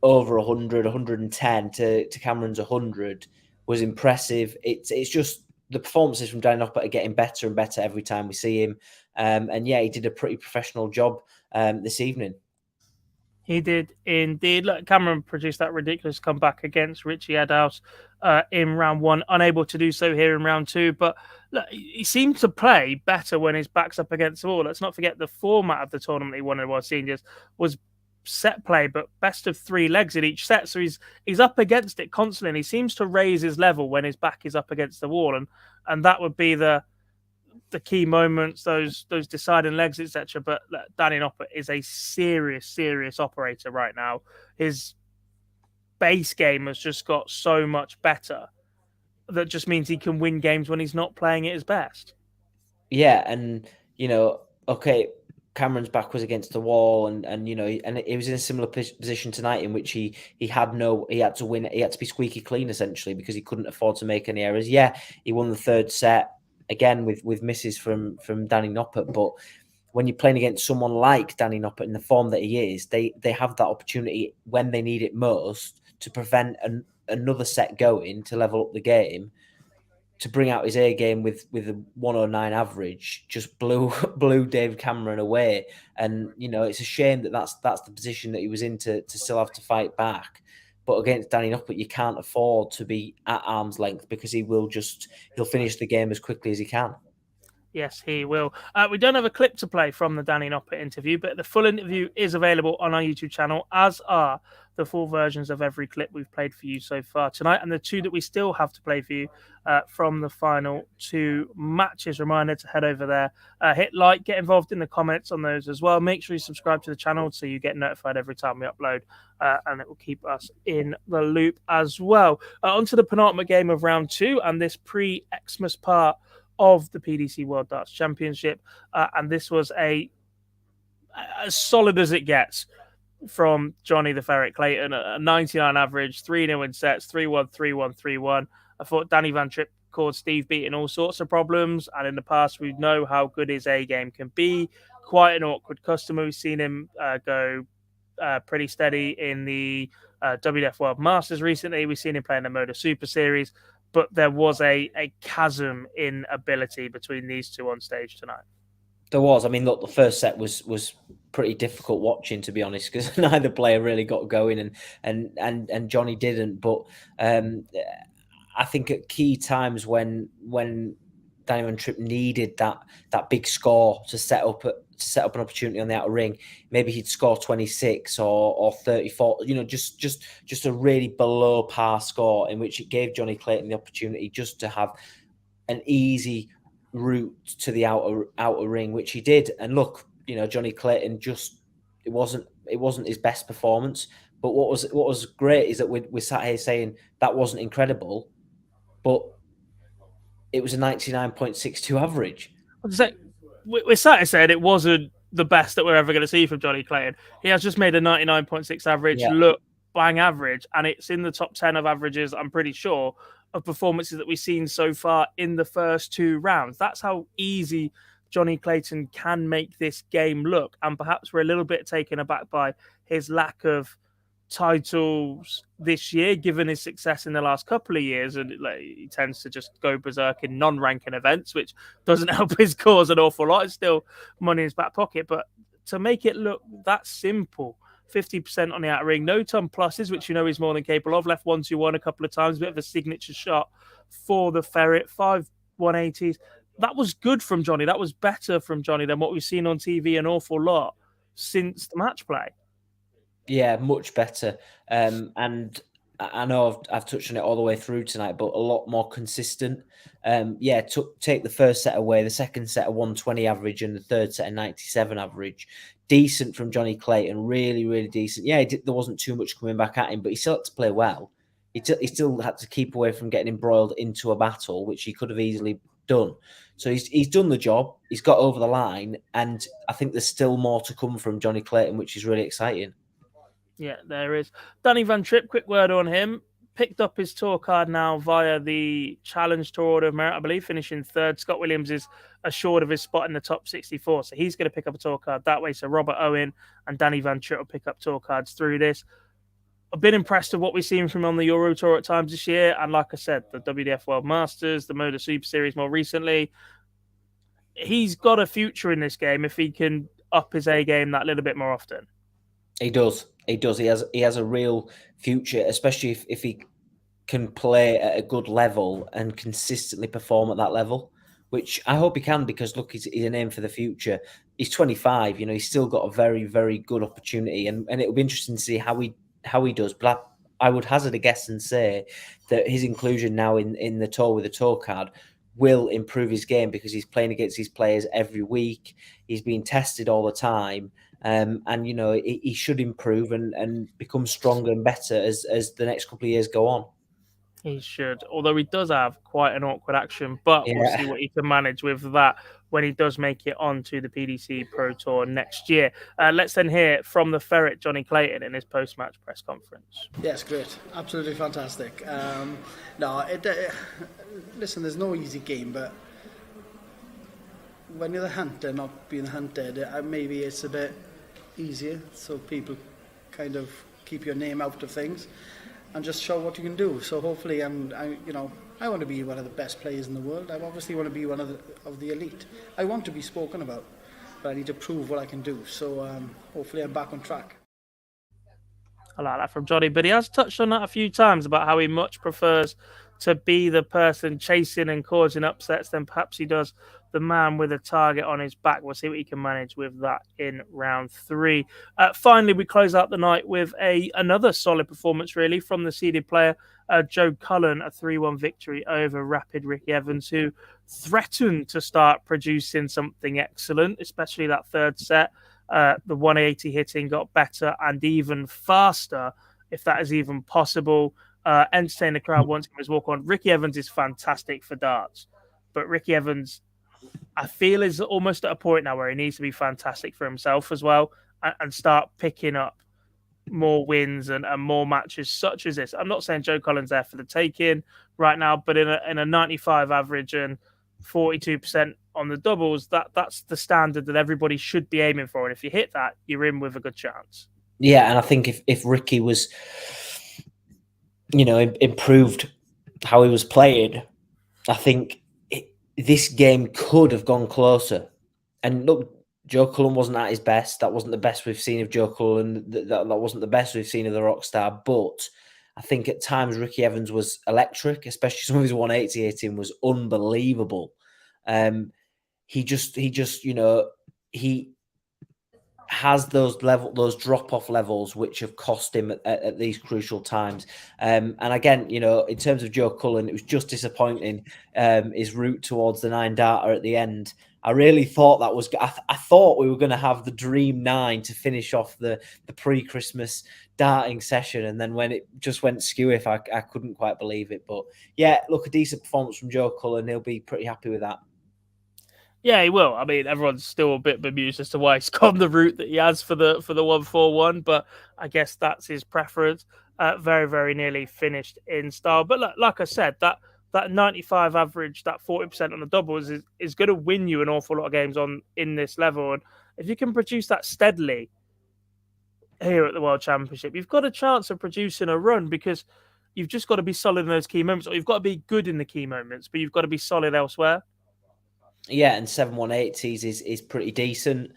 over 100, 110 to Cameron's 100 was impressive. It's just the performances from Danny Noppert are getting better and better every time we see him. And yeah, he did a pretty professional job this evening. He did indeed. Look, Cameron produced that ridiculous comeback against Richie Edhouse in round one, unable to do so here in round two. But look, he seemed to play better when his back's up against the wall. Let's not forget the format of the tournament he won in World Seniors was set play, but best of three legs in each set. So he's up against it constantly. And he seems to raise his level when his back is up against the wall, and that would be the key moments, those deciding legs, etc. But Danny Noppert is a serious operator right now. His base game has just got so much better that just means he can win games when he's not playing at his best. Yeah, and okay, Cameron's back was against the wall, and he was in a similar position tonight in which he had to win. He had to be squeaky clean essentially because he couldn't afford to make any errors. Yeah, he won the third set. Again, with misses from Danny Noppert, but when you're playing against someone like Danny Noppert in the form that he is, they have that opportunity when they need it most to prevent another set going to level up the game, to bring out his A game with a 109 average. Just blew David Cameron away, and it's a shame that's the position that he was in to still have to fight back. But against Danny Noppert, you can't afford to be at arm's length because he'll finish the game as quickly as he can. Yes, he will. We don't have a clip to play from the Danny Noppert interview, but the full interview is available on our YouTube channel, as are the full versions of every clip we've played for you so far tonight, and the two that we still have to play for you from the final two matches. Reminder to head over there, hit like, get involved in the comments on those as well. Make sure you subscribe to the channel so you get notified every time we upload, and it will keep us in the loop as well. On to the penultimate game of round two and this pre-Xmas part of the PDC World Darts Championship, and this was as solid as it gets from Johnny the Ferret Clayton, a 99 average, 3-0 in sets, 3-1, 3-1, 3-1. I thought Danny Van Tripp caused Steve Beaton all sorts of problems, and in the past we know how good his A game can be. Quite an awkward customer. We've seen him go pretty steady in the WDF World Masters recently. We've seen him play in the Moda Super Series, but there was a chasm in ability between these two on stage tonight. There was. I mean, look, the first set was pretty difficult watching, to be honest, because neither player really got going, and Johnny didn't. But I think at key times when Danny Van Tripp needed that big score to set up an opportunity on the outer ring, maybe he'd score 26 or 34. You know, just a really below par score in which it gave Johnny Clayton the opportunity just to have an easy route to the outer ring, which he did. And look, you know, Johnny Clayton it wasn't his best performance. But what was great is that we sat here saying that wasn't incredible, but it was a 99.62 average. We're sat here saying it wasn't the best that we're ever going to see from Johnny Clayton. He has just made a 99.6 average look bang average, and it's in the top 10 of averages, I'm pretty sure, of performances that we've seen so far in the first two rounds. That's how easy Johnny Clayton can make this game look, and perhaps we're a little bit taken aback by his lack of titles this year, given his success in the last couple of years, and he tends to just go berserk in non-ranking events, which doesn't help his cause an awful lot. It's still money in his back pocket, but to make it look that simple, 50% on the outer ring, no ton pluses, which you know he's more than capable of. Left 1-2-1 a couple of times, a bit of a signature shot for the Ferret. 5 180s. That was good from Johnny. That was better from Johnny than what we've seen on TV an awful lot since the match play. Yeah, much better. And I know I've touched on it all the way through tonight, but a lot more consistent. Take the first set away, the second set a 120 average, and the third set a 97 average. Decent from Johnny Clayton, really, really decent. Yeah, there wasn't too much coming back at him, but he still had to play well. He still had to keep away from getting embroiled into a battle, which he could have easily done. So he's done the job. He's got over the line, and I think there's still more to come from Johnny Clayton, which is really exciting. Yeah, there is. Danny Van Tripp, quick word on him. Picked up his tour card now via the Challenge Tour Order of Merit, I believe, finishing third. Scott Williams is assured of his spot in the top 64, so he's going to pick up a tour card that way. So Robert Owen and Danny Van Tripp will pick up tour cards through this. I've been impressed with what we've seen from him on the Euro Tour at times this year, and like I said, the WDF World Masters, the Moda Super Series more recently. He's got a future in this game if he can up his A game that little bit more often. He does. He has a real future, especially if he can play at a good level and consistently perform at that level, which I hope he can, because look, he's a name for the future. He's 25, you know, he's still got a very, very good opportunity, and it'll be interesting to see how he does. But I would hazard a guess and say that his inclusion now in the tour with the tour card will improve his game, because he's playing against these players every week. He's being tested all the time. And you know, he should improve and become stronger and better as the next couple of years go on. He should, although he does have quite an awkward action, but we'll see what he can manage with that when he does make it onto the PDC Pro Tour next year. Let's then hear from the Ferret, Johnny Clayton, in his post-match press conference. Yes, great. Absolutely fantastic. Listen, there's no easy game, but when you're the hunter, not being hunted, maybe it's a bit easier, so people kind of keep your name out of things and just show what you can do. So hopefully, I want to be one of the best players in the world. I obviously want to be one of the elite. I want to be spoken about, but I need to prove what I can do. So hopefully I'm back on track. I like that from Johnny, but he has touched on that a few times about how he much prefers to be the person chasing and causing upsets, then perhaps he does the man with a target on his back. We'll see what he can manage with that in round 3. Finally, we close out the night with another solid performance, really, from the seeded player, Joe Cullen, a 3-1 victory over Rapid Ricky Evans, who threatened to start producing something excellent, especially that third set. The 180 hitting got better and even faster, if that is even possible. Entertain the crowd once his walk on. Ricky Evans is fantastic for darts, but Ricky Evans, I feel, is almost at a point now where he needs to be fantastic for himself as well, and start picking up more wins and more matches such as this. I'm not saying Joe Cullen's there for the taking right now, but in a 95 average and 42% on the doubles, that's the standard that everybody should be aiming for. And if you hit that, you're in with a good chance. Yeah, and I think if Ricky was, improved how he was playing, I think this game could have gone closer. And look, Joe Cullen wasn't at his best. That wasn't the best we've seen of Joe Cullen. That wasn't the best we've seen of the Rockstar. But I think at times Ricky Evans was electric, especially some of his 180 hitting was unbelievable. He has those drop-off levels which have cost him at these crucial times. And again, in terms of Joe Cullen, it was just disappointing, his route towards the 9-darter at the end. I really thought that was... I thought we were going to have the dream 9 to finish off the pre-Christmas darting session, and then when it just went skew, I couldn't quite believe it. But yeah, look, a decent performance from Joe Cullen. He'll be pretty happy with that. Yeah, he will. I mean, everyone's still a bit bemused as to why he's gone the route that he has for the 141, but I guess that's his preference. Very, very nearly finished in style. But like I said, that 95 average, that 40% on the doubles is going to win you an awful lot of games in this level. And if you can produce that steadily here at the World Championship, you've got a chance of producing a run, because you've just got to be solid in those key moments, or you've got to be good in the key moments, but you've got to be solid elsewhere. Yeah, and 7 180s is pretty decent.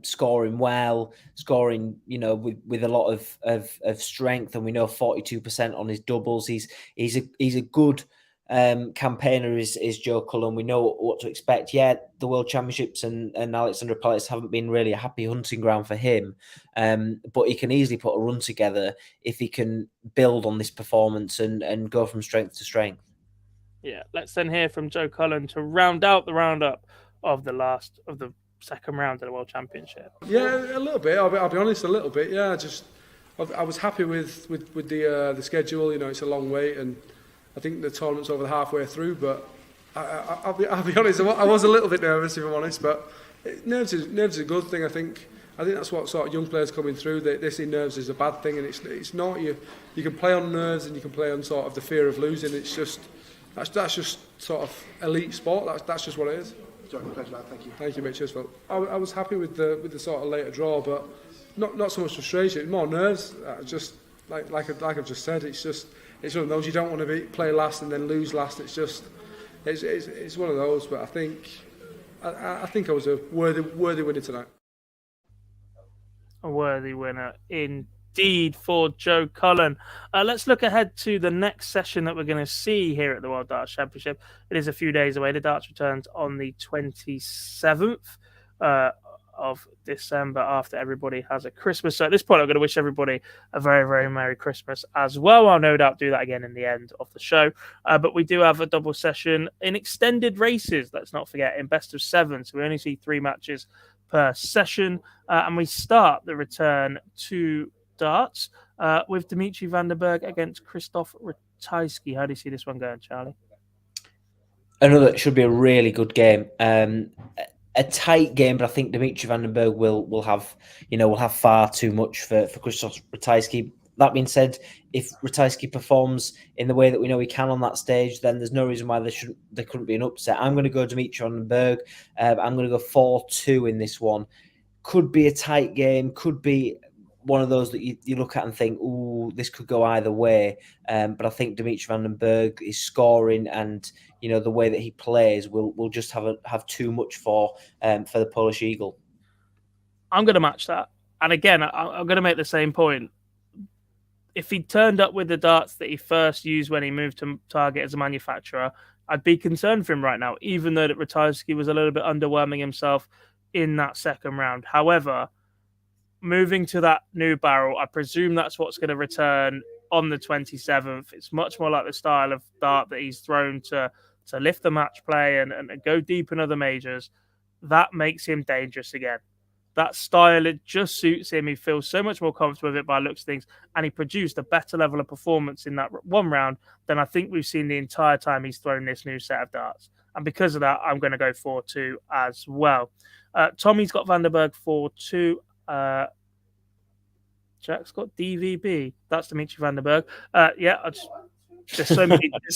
Scoring well, scoring, with a lot of strength, and we know 42% on his doubles. He's a good campaigner is Joe Cullen. We know what to expect. Yeah, the World Championships and Alexander Palace haven't been really a happy hunting ground for him, but he can easily put a run together if he can build on this performance and go from strength to strength. Yeah, let's then hear from Joe Cullen to round out the roundup of the second round of the World Championship. Yeah, a little bit. I'll be honest, a little bit. Yeah, I was happy with the schedule. It's a long wait, and I think the tournament's over halfway through. But I'll be honest, I was a little bit nervous, if I'm honest. But nerves is a good thing. I think that's what sort of young players coming through. They see nerves as a bad thing, and it's not. You can play on nerves, and you can play on sort of the fear of losing. It's just. That's just sort of elite sport. That's just what it is. Pleasure, lad. Thank you. Thank you, mate. Cheers, Phil. I was happy with the sort of later draw, but not so much frustration, more nerves. Just like I've just said, it's one of those you don't want to play last and then lose last. It's one of those. But I think I was a worthy winner tonight. A worthy winner indeed for Joe Cullen. Let's look ahead to the next session that we're going to see here at the World Darts Championship. It is a few days away. The darts returns on the 27th of December after everybody has a Christmas. So at this point, I'm going to wish everybody a very, very Merry Christmas as well. I'll no doubt do that again in the end of the show. But we do have a double session in extended races, let's not forget, in best of 7. So we only see 3 matches per session. And we start the return to darts with Dimitri van den Berg against Christoph Ratajski. How do you see this one going, Charlie? Another should be a really good game. A tight game, but I think Dimitri van den Berg will have far too much for Christoph Ratajski. That being said, if Ratajski performs in the way that we know he can on that stage, then there's no reason why there couldn't be an upset. I'm going to go Dimitri van den Berg. I'm going to go 4-2 in this one. Could be a tight game. Could be one of those that you look at and think, ooh, this could go either way. But I think Dimitri van den Berg is scoring, and the way that he plays will just have too much for the Polish Eagle. I'm going to match that, and again, I'm going to make the same point. if he turned up with the darts that he first used when he moved to Target as a manufacturer, I'd be concerned for him right now, even though that Ratajski was a little bit underwhelming himself in that second round. However, moving to that new barrel, I presume that's what's going to return on the 27th. It's much more like the style of dart that he's thrown to lift the match play and go deep in other majors. That makes him dangerous again. That style, it just suits him. He feels so much more comfortable with it by looks of things, and he produced a better level of performance in that one round than I think we've seen the entire time he's thrown this new set of darts. And because of that, I'm going to go 4-2 as well. Tommy's got Vandenberg 4-2. Jack's got DVB. That's Dimitri Vandenberg. There's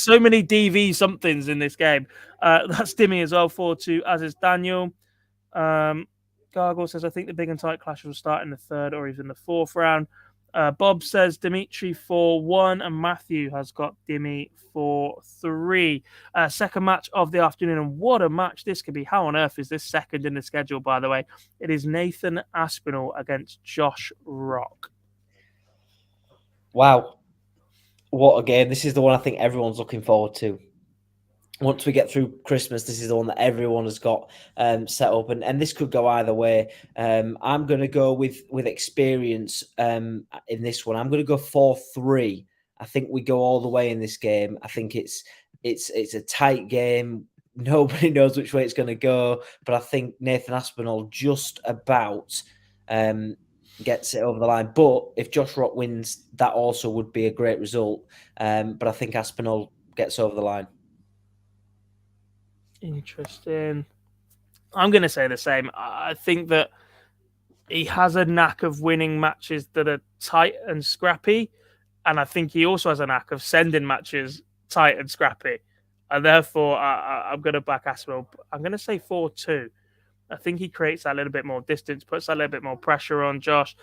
so many DV somethings in this game. That's Dimmy as well, 4-2, as is Daniel. Gargle says, I think the big and tight clashes will start in the third or even the fourth round. Bob says Dimitri 4-1, and Matthew has got Dimmy 4-3. Second match of the afternoon, and what a match this could be. How on earth is this second in the schedule, by the way? It is Nathan Aspinall against Josh Rock. Wow. What a game. This is the one I think everyone's looking forward to. Once we get through Christmas, this is the one that everyone has got set up, and this could go either way. I'm going to go with experience in this one. I'm going to go 4-3. I think we go all the way in this game. I think it's a tight game. Nobody knows which way it's going to go, but I think Nathan Aspinall just about gets it over the line. But if Josh Rock wins, that also would be a great result. But I think Aspinall gets over the line. Interesting. I'm going to say the same. I think that he has a knack of winning matches that are tight and scrappy, and I think he also has a knack of sending matches tight and scrappy. And therefore, I'm going to back Aspinall. I'm going to say 4-2. I think he creates that little bit more distance, puts that little bit more pressure on Josh.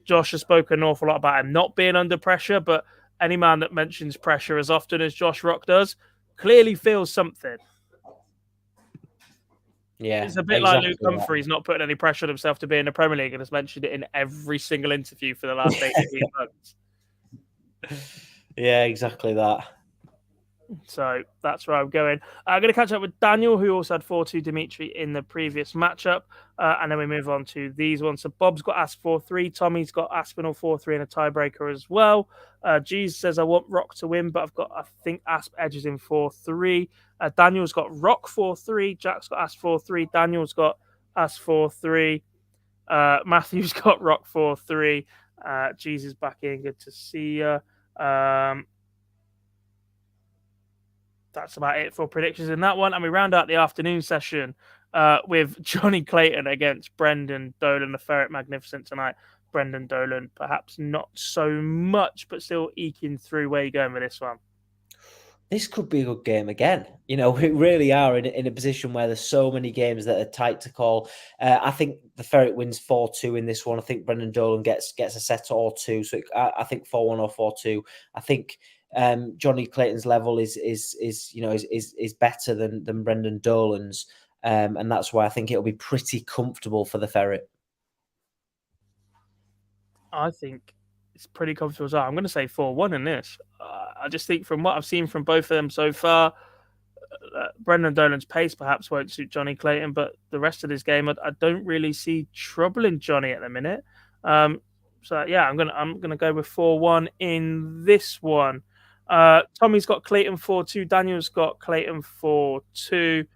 Josh has spoken an awful lot about him not being under pressure, but any man that mentions pressure as often as Josh Rock does clearly feels something. Yeah, it's a bit like Luke Humphries not putting any pressure on himself to be in the Premier League and has mentioned it in every single interview for the last 18 months. Yeah, exactly that. So that's where I'm going. I'm going to catch up with Daniel, who also had 4-2 Dimitri in the previous matchup. And then we move on to these ones. So Bob's got Asp 4-3. Tommy's got Aspinall 4-3 and a tiebreaker as well. Jeez says, I want Rock to win, but I think Asp edges in 4-3. Daniel's got Rock 4-3. Jack's got Asp 4-3. Daniel's got Asp 4-3. Matthew's got Rock 4-3. Jeez is back in. Good to see you. That's about it for predictions in that one. And we round out the afternoon session with Johnny Clayton against Brendan Dolan. The Ferret magnificent tonight. Brendan Dolan, perhaps not so much, but still eking through. Where are you going with this one? This could be a good game again. You know, we really are in a position where there's so many games that are tight to call. I think the Ferret wins 4-2 in this one. I think Brendan Dolan gets a set or two. So I think 4-1 or 4-2. I think Johnny Clayton's level is better than Brendan Dolan's, and that's why I think it'll be pretty comfortable for the Ferret. I think it's pretty comfortable as well. I'm going to say 4-1 in this. I just think from what I've seen from both of them so far, Brendan Dolan's pace perhaps won't suit Johnny Clayton, but the rest of this game, I don't really see trouble in Johnny at the minute. So yeah, I'm gonna go with 4-1 in this one. Tommy's got Clayton 4-2. Daniel's got Clayton 4-2.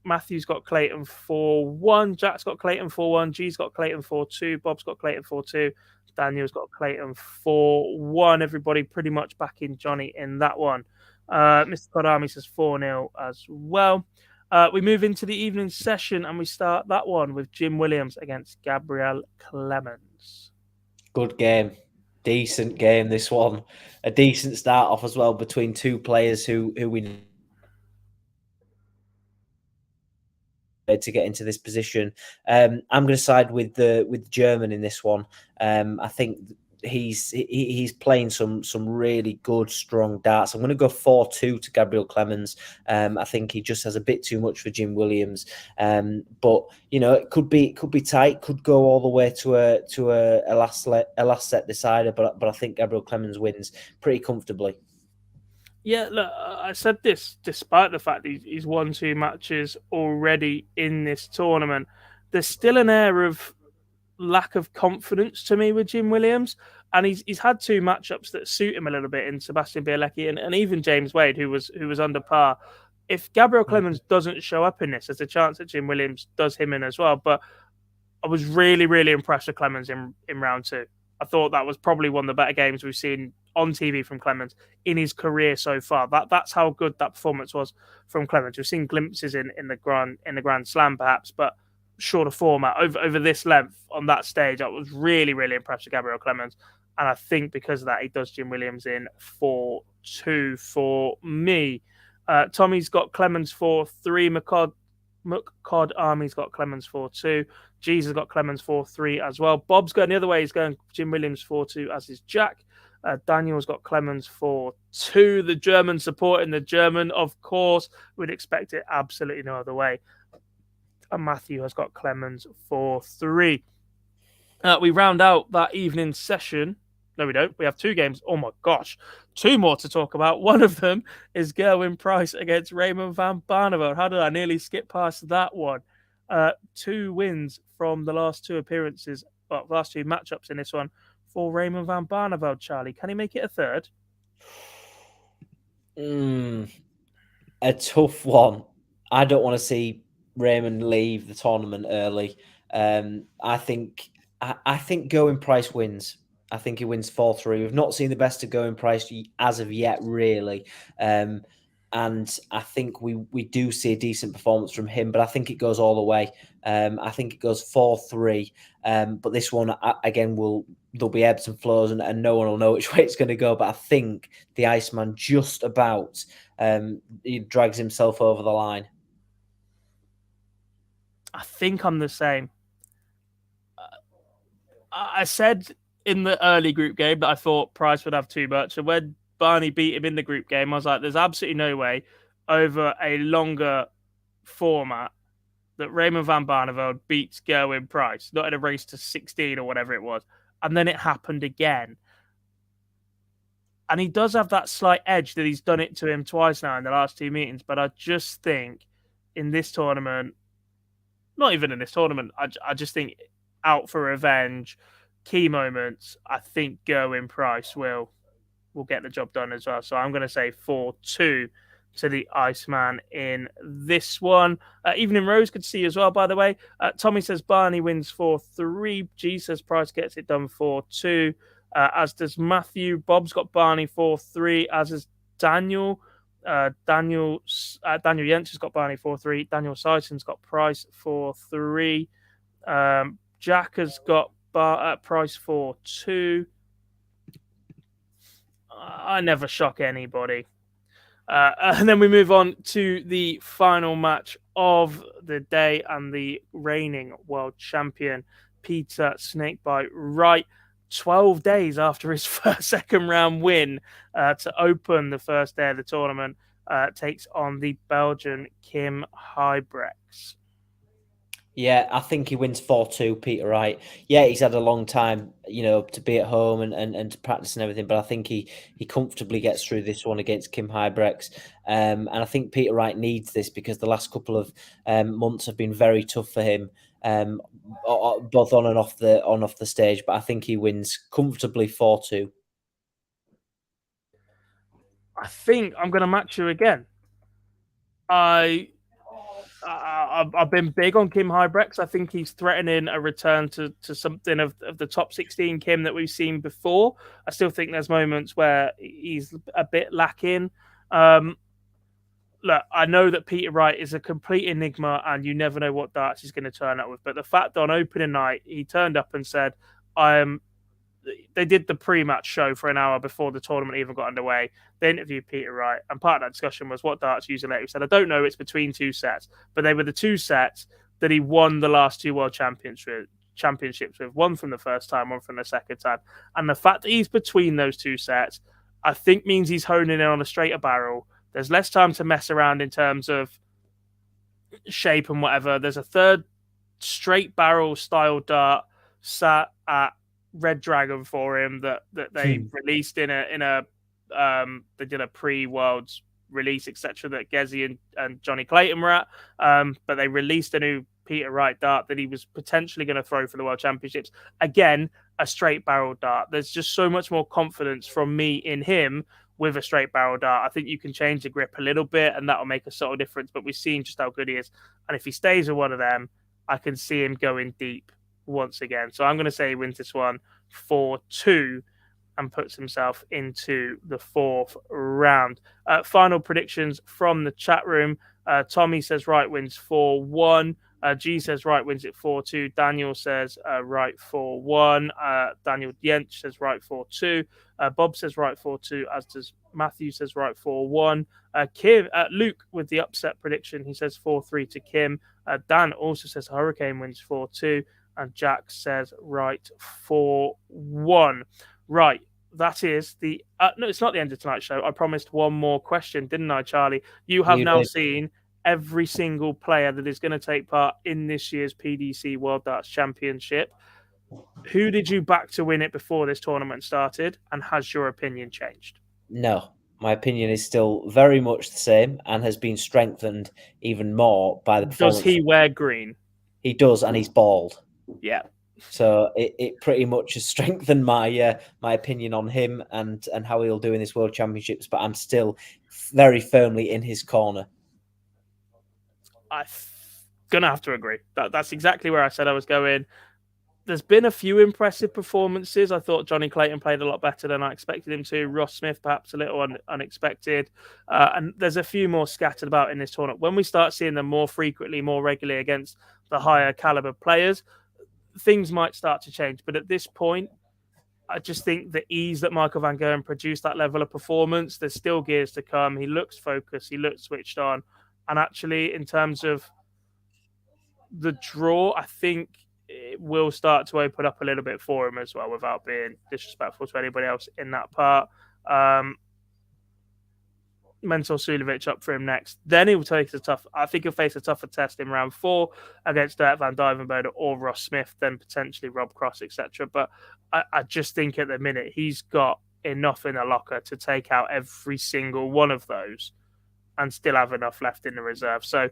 Matthew's got Clayton 4-1. Jack's got Clayton 4-1. G's got Clayton 4-2. Bob's got Clayton 4-2. Daniel's got Clayton 4-1. Everybody pretty much backing Johnny in that one. Mr. Kodami says 4-0 as well. We move into the evening session and we start that one with Jim Williams against Gabriel Clemens. Good game. Decent game, this one. A decent start off as well between two players who we to get into this position. I'm going to side with the German in this one. I think he's playing some really good, strong darts. I'm going to go 4-2 to Gabriel Clemens. I think he just has a bit too much for Jim Williams. But it could be tight. Could go all the way to a last set decider. But I think Gabriel Clemens wins pretty comfortably. Yeah, look, I said this despite the fact he's won 2 matches already in this tournament. There's still an air of lack of confidence to me with Jim Williams, and he's had 2 matchups that suit him a little bit in Sebastian Bielecki and even James Wade, who was under par. If Gabriel Clemens doesn't show up in this, there's a chance that Jim Williams does him in as well. But I was really, really impressed with Clemens in round 2. I thought that was probably one of the better games we've seen on TV from Clemens in his career so far. That's how good that performance was from Clemens. We've seen glimpses in the Grand Slam perhaps, but shorter format over this length on that stage. I was really, really impressed with Gabriel Clemens, and I think because of that he does Jim Williams in 4-2 for me. Tommy's got Clemens 4-3. McCod Army's got Clemens 4-2. G's has got Clemens 4-3 as well. Bob's going the other way. He's going Jim Williams 4-2 as is Jack. Daniel's got Clemens 4-2. The German supporting the German, of course. We'd expect it absolutely no other way. And Matthew has got Clemens 4-3. We round out that evening session. No, we don't. We have 2 games. Oh, my gosh. 2 more to talk about. One of them is Gerwyn Price against Raymond van Barneveld. How did I nearly skip past that one? 2 wins from the last 2 appearances, last 2 matchups in this one for Raymond van Barneveld. Charlie, can he make it a third? A tough one. I don't want to see Raymond leave the tournament early. I think Gerwyn Price wins. I think he wins 4-3. We've not seen the best of Gerwyn Price as of yet, really. And I think we do see a decent performance from him, but I think it goes all the way. I think it goes 4-3. But this one, again, there'll be ebbs and flows, and no one will know which way it's going to go. But I think the Iceman just about he drags himself over the line. I think I'm the same. I said in the early group game that I thought Price would have too much. And when Barney beat him in the group game, I was like, there's absolutely no way over a longer format that Raymond van Barneveld beats Gerwyn Price, not in a race to 16 or whatever it was. And then it happened again. And he does have that slight edge that he's done it to him twice now in the last 2 meetings. But I just think in this tournament, not even in this tournament, I just think out for revenge, key moments, I think Gerwyn Price will get the job done as well. So I'm going to say 4-2 to the Iceman in this one. Evening Rose could see as well, by the way. Tommy says Barney wins 4-3. G says Price gets it done 4-2. As does Matthew. Bob's got Barney 4-3, as is Daniel. Daniel Jentz has got Barney 4-3. Daniel Syson's got Price 4-3. Jack has got Price 4-2. I never shock anybody. And then we move on to the final match of the day, and the reigning world champion, Peter Snakebite Wright, 12 days after his second round win to open the first day of the tournament, takes on the Belgian Kim Huybrechts. Yeah, I think he wins 4-2, Peter Wright. Yeah, he's had a long time, to be at home and to practice and everything, but I think he comfortably gets through this one against Kim Huybrechts. And I think Peter Wright needs this because the last couple of months have been very tough for him, both on and off the stage. But I think he wins comfortably 4-2. I think I'm going to match you again. I've been big on Kim Huybrechts. I think he's threatening a return to something of the top 16 Kim that we've seen before. I still think there's moments where he's a bit lacking. Look, I know that Peter Wright is a complete enigma and you never know what darts he's going to turn up with. But the fact that on opening night, he turned up and said, they did the pre-match show for an hour before the tournament even got underway. They interviewed Peter Wright, and part of that discussion was what darts usually later. He said, I don't know, it's between 2 sets, but they were the 2 sets that he won the last 2 world championships championships with, one from the first time, one from the second time. And the fact that he's between those two sets, I think means he's honing in on a straighter barrel. There's less time to mess around in terms of shape and whatever. There's a third straight barrel style dart sat at Red Dragon for him that they released in a they did a pre-Worlds release, etc., that Gezi and Johnny Clayton were at, but they released a new Peter Wright dart that he was potentially going to throw for the World Championships. Again, a straight barrel dart. There's just so much more confidence from me in him with a straight barrel dart. I think you can change the grip a little bit and that'll make a subtle difference, but we've seen just how good he is. And if he stays with one of them, I can see him going deep once again. So I'm going to say he wins this one 4-2 and puts himself into the fourth round. Final predictions from the chat room. Tommy says Wright wins 4-1. G says Wright wins it 4-2. Daniel says Wright 4-1. Daniel Diench says Wright 4-2. Bob says Wright 4-2, as does Matthew says Wright 4-1. Luke with the upset prediction, he says 4-3 to Kim. Dan also says Hurricane wins 4-2. And Jack says Wright 4-1. Right, that is the... no, it's not the end of tonight's show. I promised one more question, didn't I, Charlie? You have now seen every single player that is going to take part in this year's PDC World Darts Championship. Who did you back to win it before this tournament started? And has your opinion changed? No, my opinion is still very much the same and has been strengthened even more by the performance. Does he wear green? He does, and he's bald. Yeah. So it pretty much has strengthened my my opinion on him and how he'll do in this World Championships, but I'm still very firmly in his corner. I'm going to have to agree. That's exactly where I said I was going. There's been a few impressive performances. I thought Johnny Clayton played a lot better than I expected him to. Ross Smith, perhaps a little unexpected. And there's a few more scattered about in this tournament. When we start seeing them more frequently, more regularly against the higher caliber players, things might start to change. But at this point, I just think the ease that Michael van Gerwen produced that level of performance, there's still gears to come. He looks focused. He looks switched on. And actually, in terms of the draw, I think it will start to open up a little bit for him as well, without being disrespectful to anybody else in that part. Mentor Sulevic up for him next. Then he will take I think he'll face a tougher test in round 4 against Dirk van Dijvenbode or Ross Smith, then potentially Rob Cross, etc. But I just think at the minute he's got enough in the locker to take out every single one of those and still have enough left in the reserve. So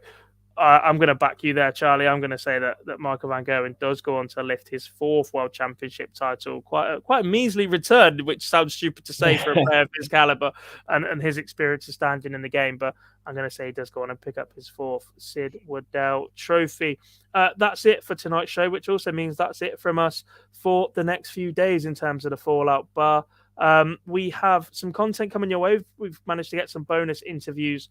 I'm going to back you there, Charlie. I'm going to say that Michael van Gerwen does go on to lift his 4th World Championship title. Quite a measly return, which sounds stupid to say for a player of his caliber and his experience of standing in the game. But I'm going to say he does go on and pick up his 4th Sid Waddell trophy. That's it for tonight's show, which also means that's it from us for the next few days in terms of the Fallout Bar. We have some content coming your way. We've managed to get some bonus interviews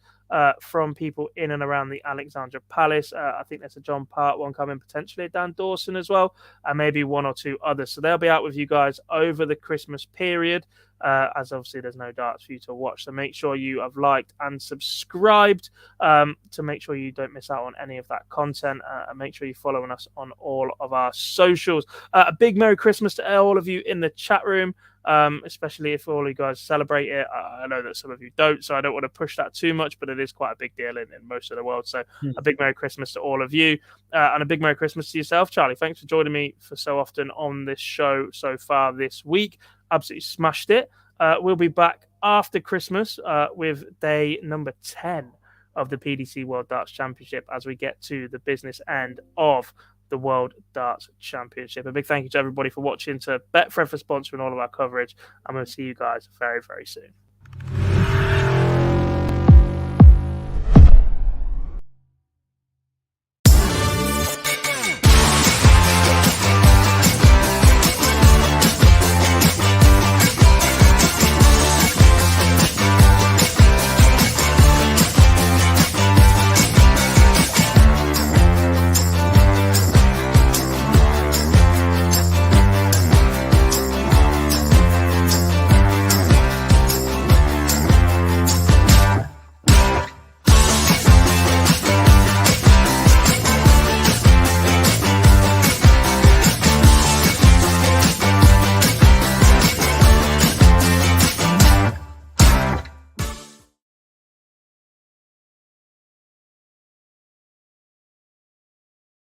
from people in and around the Alexandra Palace. I think there's a John Part one coming, potentially Dan Dawson as well, and maybe one or two others. So they'll be out with you guys over the Christmas period, as obviously there's no darts for you to watch. So make sure you have liked and subscribed to make sure you don't miss out on any of that content, and make sure you're following us on all of our socials. A big Merry Christmas to all of you in the chat room. Especially if all you guys celebrate it. I know that some of you don't, so I don't want to push that too much, but it is quite a big deal in most of the world. So a big Merry Christmas to all of you, and a big Merry Christmas to yourself, Charlie. Thanks for joining me for so often on this show so far this week. Absolutely smashed it. We'll be back after Christmas with day number 10 of the PDC World Darts Championship as we get to the business end of the World Darts Championship. A big thank you to everybody for watching, to Betfred for sponsoring all of our coverage, and we'll see you guys very, very soon.